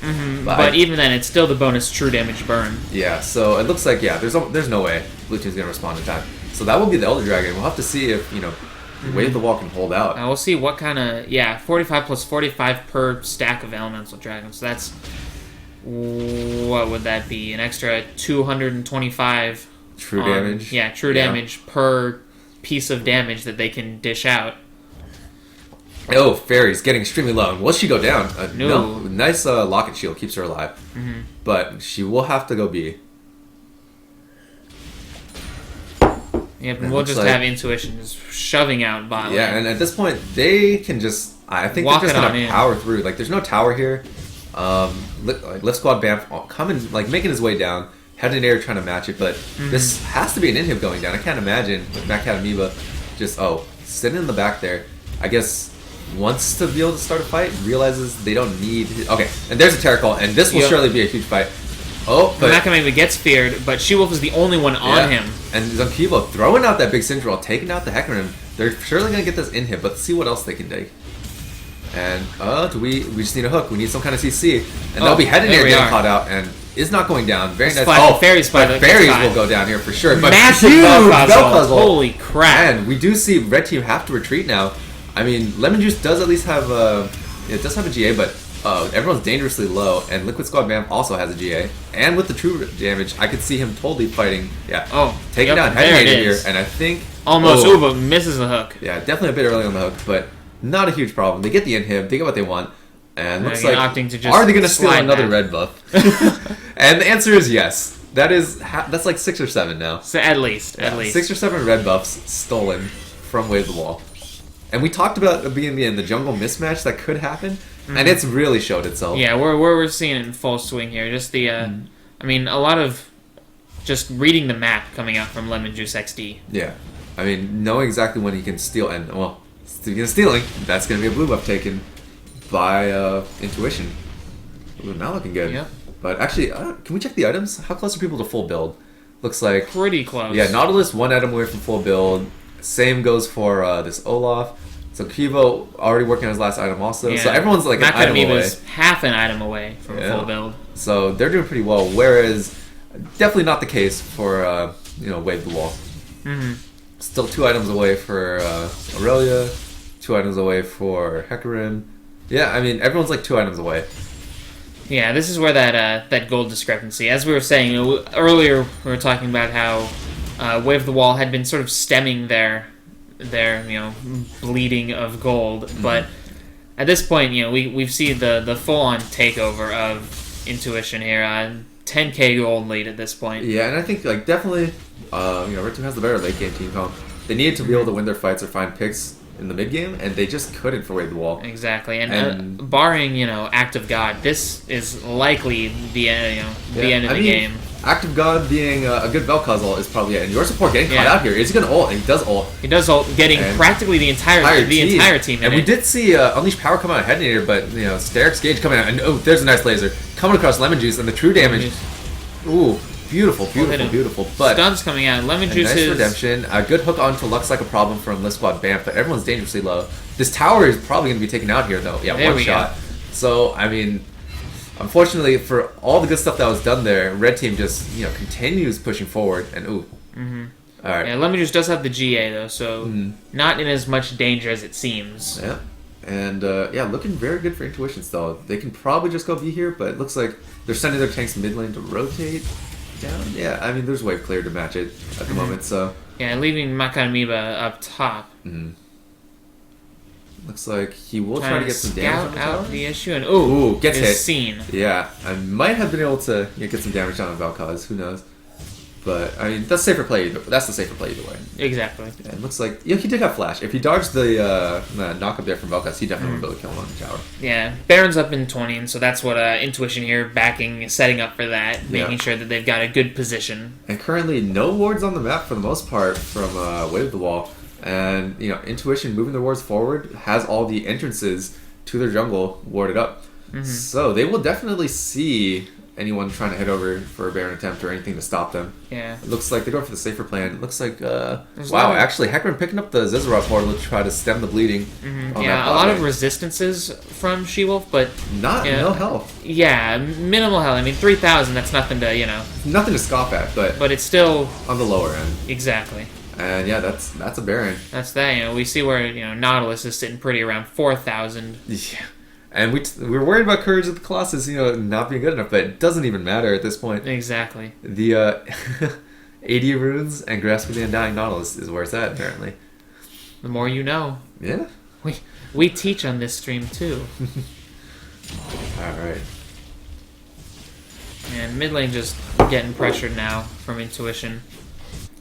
S1: But even then, it's still the bonus true damage burn.
S2: Yeah, so it looks like, there's no way Blue Team's going to respond in time. So that will be the Elder Dragon. We'll have to see if, Wave the Wall can hold out.
S1: We'll see what kind of, 45 plus 45 per stack of Elemental Dragons. So that's, what would that be? An extra 225
S2: true damage?
S1: Yeah, true damage per piece of damage that they can dish out.
S2: Oh, Fairy's getting extremely low. Will she go down? No. Nice Locket Shield keeps her alive. But she will have to go B.
S1: Yeah, but we'll just have In2ition just shoving out bot lane.
S2: Yeah, and at this point, they can just... I think they're just going to power through. Like, there's no tower here. Lift Squad Bam coming, making his way down. Hedinator trying to match it, but this has to be an inhib going down. I can't imagine with Cat Amoeba just, sitting in the back there. I guess wants to be able to start a fight, realizes they don't need... Okay, and there's a Terra Call, and this will surely be a huge fight. But
S1: Nakamega gets feared, but She-Wolf is the only one on him.
S2: And Zankiva throwing out that big Syndrome, taking out the Hecarim. They're surely going to get this inhib, but see what else they can take. And, we just need a hook. We need some kind of CC. And they'll be Hedinator getting caught out, and is not going down. Very nice.
S1: Fairies
S2: will go down here for sure. But
S1: massive bell puzzle. Holy crap.
S2: And we do see Red Team have to retreat now. I mean, Lemon Juice does at least have a GA, but everyone's dangerously low, and Liquid Squad Bam also has a GA. And with the true damage, I could see him totally fighting. Yeah. Taking down Hedinator here, and I think
S1: almost but misses the hook.
S2: Yeah, definitely a bit early on the hook, but not a huge problem. They get the inhib, they get what they want, and looks like
S1: opting to just
S2: are they going to steal another red buff? And the answer is yes. That's like 6 or 7 now.
S1: So at least
S2: 6 or 7 red buffs stolen from Wave the Wall. And we talked about being in the jungle mismatch that could happen, and it's really showed itself.
S1: Yeah, we're seeing it in full swing here. Just the, I mean, a lot of just reading the map coming out from Lemon Juice XD.
S2: Yeah, I mean, knowing exactly when he can steal, and speaking of stealing, that's going to be a blue buff taken by In2ition. Ooh, not looking good.
S1: Yep.
S2: But actually, can we check the items? How close are people to full build? Looks like
S1: pretty close.
S2: Yeah, Nautilus 1 item away from full build. Same goes for this Olaf. So Kivo already working on his last item also. Yeah. So everyone's like an item away.
S1: Half an item away from full build.
S2: So they're doing pretty well. Whereas definitely not the case for Wave the Wall. Still 2 items away for Aurelia. 2 items away for Hecarim. Yeah, I mean everyone's like 2 items away.
S1: Yeah, this is where that gold discrepancy. As we were saying earlier, we were talking about how Wave the Wall had been sort of stemming their bleeding of gold, but at this point, we've seen the full-on takeover of In2ition here. 10k gold lead at this point.
S2: Yeah, and I think definitely, Red Team has the better late game team comp. They needed to be able to win their fights or find picks in the mid game, and they just couldn't for Wave the Wall.
S1: Exactly, and barring Act of God, this is likely the end of the game.
S2: Act of God being a good Vel'Koz ult is probably it, and your support getting caught out here. Is he gonna ult? And he does ult.
S1: He does ult, getting practically the entire team.
S2: And we did see Unleash Power come out of Headinator, but Steric's Gauge coming out, and there's a nice laser coming across Lemon Juice, and the true damage. Ooh. Beautiful. But
S1: stuns coming out. Lemon Juice
S2: nice redemption. A good hook onto Looks Like a Problem from Lift Squad Bamf, but everyone's dangerously low. This tower is probably going to be taken out here, though. Yeah, one shot. So, I mean, unfortunately, for all the good stuff that was done there, Red Team just continues pushing forward. And ooh.
S1: Mm-hmm. All right. Yeah, Lemon Juice does have the GA, though, so not in as much danger as it seems.
S2: Yeah. And, looking very good for In2ition still. They can probably just go B here, but it looks like they're sending their tanks mid lane to rotate. Down. Yeah, I mean, there's wave clear to match it at the moment, so...
S1: Yeah, leaving Makanamoeba up top.
S2: Looks like he will try to get some damage on the tower.
S1: Out the issue, and
S2: gets hit.
S1: Seen.
S2: Yeah, I might have been able to get some damage on Vel'Koz, who knows. But, I mean, that's safer play. That's the safer play either way.
S1: Exactly.
S2: Yeah, it looks like... he did have Flash. If he dodged the knock-up there from Vel'Koz, he definitely would be able to kill him on the tower.
S1: Yeah, Baron's up in 20, and so that's what In2ition here setting up for that, making sure that they've got a good position.
S2: And currently, no wards on the map for the most part from Wave the Wall. And, In2ition moving their wards forward has all the entrances to their jungle warded up. So they will definitely see anyone trying to head over for a Baron attempt or anything to stop them.
S1: Yeah.
S2: It looks like they're going for the safer plan. It looks like, actually, Hecarim picking up the Zizarov portal to try to stem the bleeding.
S1: A lot of resistances from She-Wolf, but...
S2: no health.
S1: Yeah, minimal health. I mean, 3,000, that's nothing to,
S2: Nothing to scoff at, but...
S1: But it's still...
S2: on the lower end.
S1: Exactly.
S2: And yeah, that's a Baron.
S1: That's that, we see where, Nautilus is sitting pretty around 4,000.
S2: Yeah. And we're worried about Courage of the Colossus, not being good enough, but it doesn't even matter at this point.
S1: Exactly.
S2: The 80 runes and Grasping the Undying Nautilus is where it's at, apparently.
S1: The more you know.
S2: Yeah.
S1: We teach on this stream, too.
S2: Alright.
S1: And mid lane just getting pressured now from In2ition.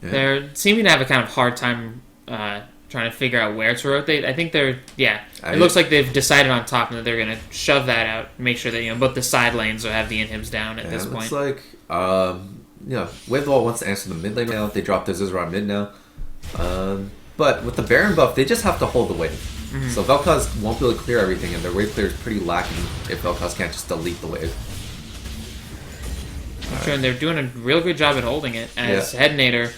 S2: Yeah.
S1: They're seeming to have a kind of hard time trying to figure out where to rotate. I think it looks like they've decided on top and that they're going to shove that out, make sure that both the side lanes will have the inhibs down at this point.
S2: It looks like Wave the Wall wants to answer the mid lane now. They dropped their Zizarov mid now. But with the Baron buff, they just have to hold the wave. So Vel'Koz won't be able to clear everything, and their wave clear is pretty lacking if Vel'Koz can't just delete the wave.
S1: Sure, and they're doing a real good job at holding it as Headinator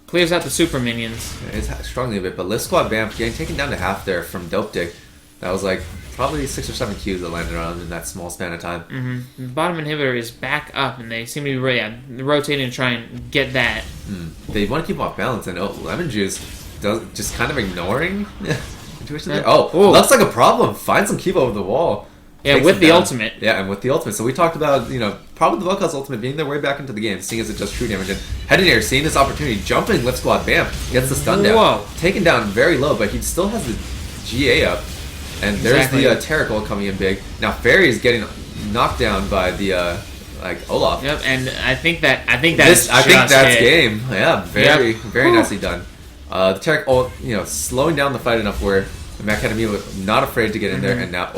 S1: clears out the super minions.
S2: It's struggling a bit, but Lift Squad Bamf getting taken down to half there from Dope Dick. That was like probably 6 or 7 Qs that landed on in that small span of time.
S1: The bottom inhibitor is back up, and they seem to be rotating to try and get that.
S2: They want to keep off balance, and Lemon Juice just kind of ignoring intuition there. Looks like a problem. Find some keep over the wall.
S1: Yeah, with the ultimate.
S2: Yeah, and with the ultimate. So we talked about, probably the Vel'Koz ultimate being their way back into the game, seeing as it does true damage. And Headinator seeing this opportunity, jumping Lift Squad Bam, gets the stun down. Taken down very low, but he still has the GA up. And there's the Terracol coming in big. Now Fairy is getting knocked down by the Olaf.
S1: Yep, and I think that's
S2: game. Yeah, very nicely done. The Terracol, slowing down the fight enough where Macadamia was not afraid to get in there, and now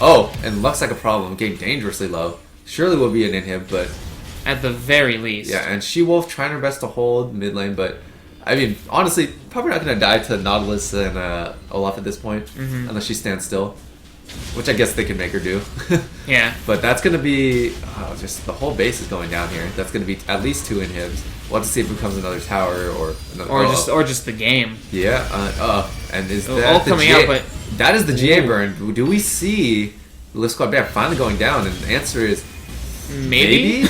S2: and looks like a problem, getting dangerously low. Surely will be an inhib, but
S1: at the very least.
S2: Yeah, and She-Wolf trying her best to hold mid lane, but I mean, honestly, probably not going to die to Nautilus and Olaf at this point, unless she stands still, which I guess they can make her do.
S1: Yeah.
S2: But that's going to be, just the whole base is going down here. That's going to be at least 2 inhibs. We'll have to see if it becomes another tower or another...
S1: Or just the game.
S2: Yeah, and is that all coming out, but... That is the GA burn. Do we see Lift Squad Bam finally going down? And the answer is...
S1: Maybe?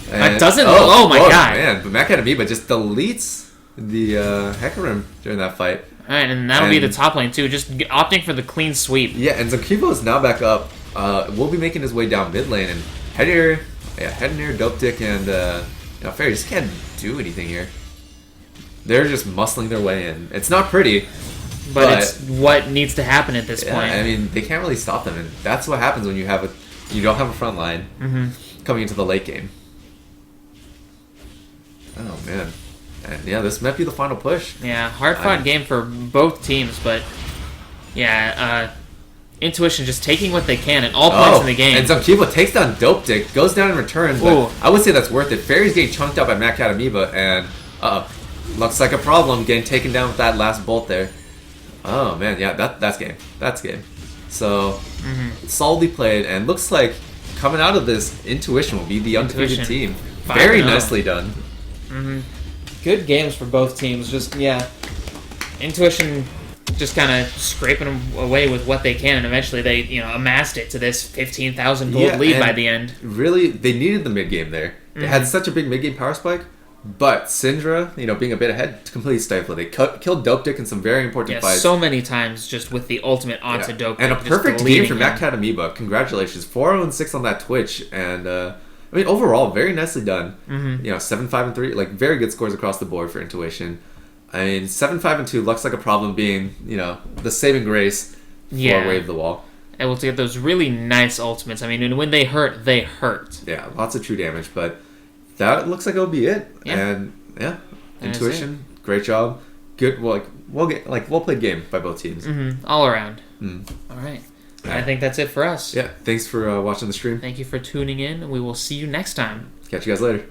S1: That doesn't... Oh my god.
S2: Man, but Macadamia just deletes the Hecarim during that fight.
S1: Alright, and that'll be the top lane too, just opting for the clean sweep.
S2: Yeah, and Zakivo is now back up. Will be making his way down mid lane, and Headinator, Dope Dick, and Fairy just can't do anything here. They're just muscling their way in. It's not pretty,
S1: but it's what needs to happen at this point.
S2: I mean, they can't really stop them, and that's what happens when you don't have a front line coming into the late game. Oh man. And yeah, this might be the final push.
S1: Yeah, hard-fought game for both teams, but yeah, In2ition just taking what they can at all points in the game.
S2: And Zomkiba takes down Dope Dick, goes down in return, but I would say that's worth it. Fairy's getting chunked out by Mad Cat Amoeba, and looks like a problem getting taken down with that last bolt there. Oh man, yeah, that's game. That's game. So, solidly played, and looks like coming out of this, In2ition will be the undefeated team. Very nicely done.
S1: Good games for both teams. Just, In2ition just kind of scraping away with what they can, and eventually they, amassed it to this 15,000 gold lead by the end.
S2: Really, they needed the mid-game there. They had such a big mid-game power spike, but Syndra, being a bit ahead, completely stifled. They killed Dope Dick in some very important fights.
S1: So many times just with the ultimate onto Dope Dick.
S2: And a perfect game for Mad Cat Amoeba. Congratulations. 4-0-6 on that Twitch, and overall, very nicely done. 7-5-3, like very good scores across the board for In2ition. 7-5-2 looks like a problem being, the saving grace for Wave the Wall.
S1: Able to get those really nice ultimates. When they hurt, they hurt.
S2: Yeah, lots of true damage, but that looks like it'll be it. Yeah. And In2ition, great job. Good, well played game by both teams.
S1: All around. All right. I think that's it for us.
S2: Yeah, thanks for watching the stream.
S1: Thank you for tuning in. We will see you next time.
S2: Catch you guys later.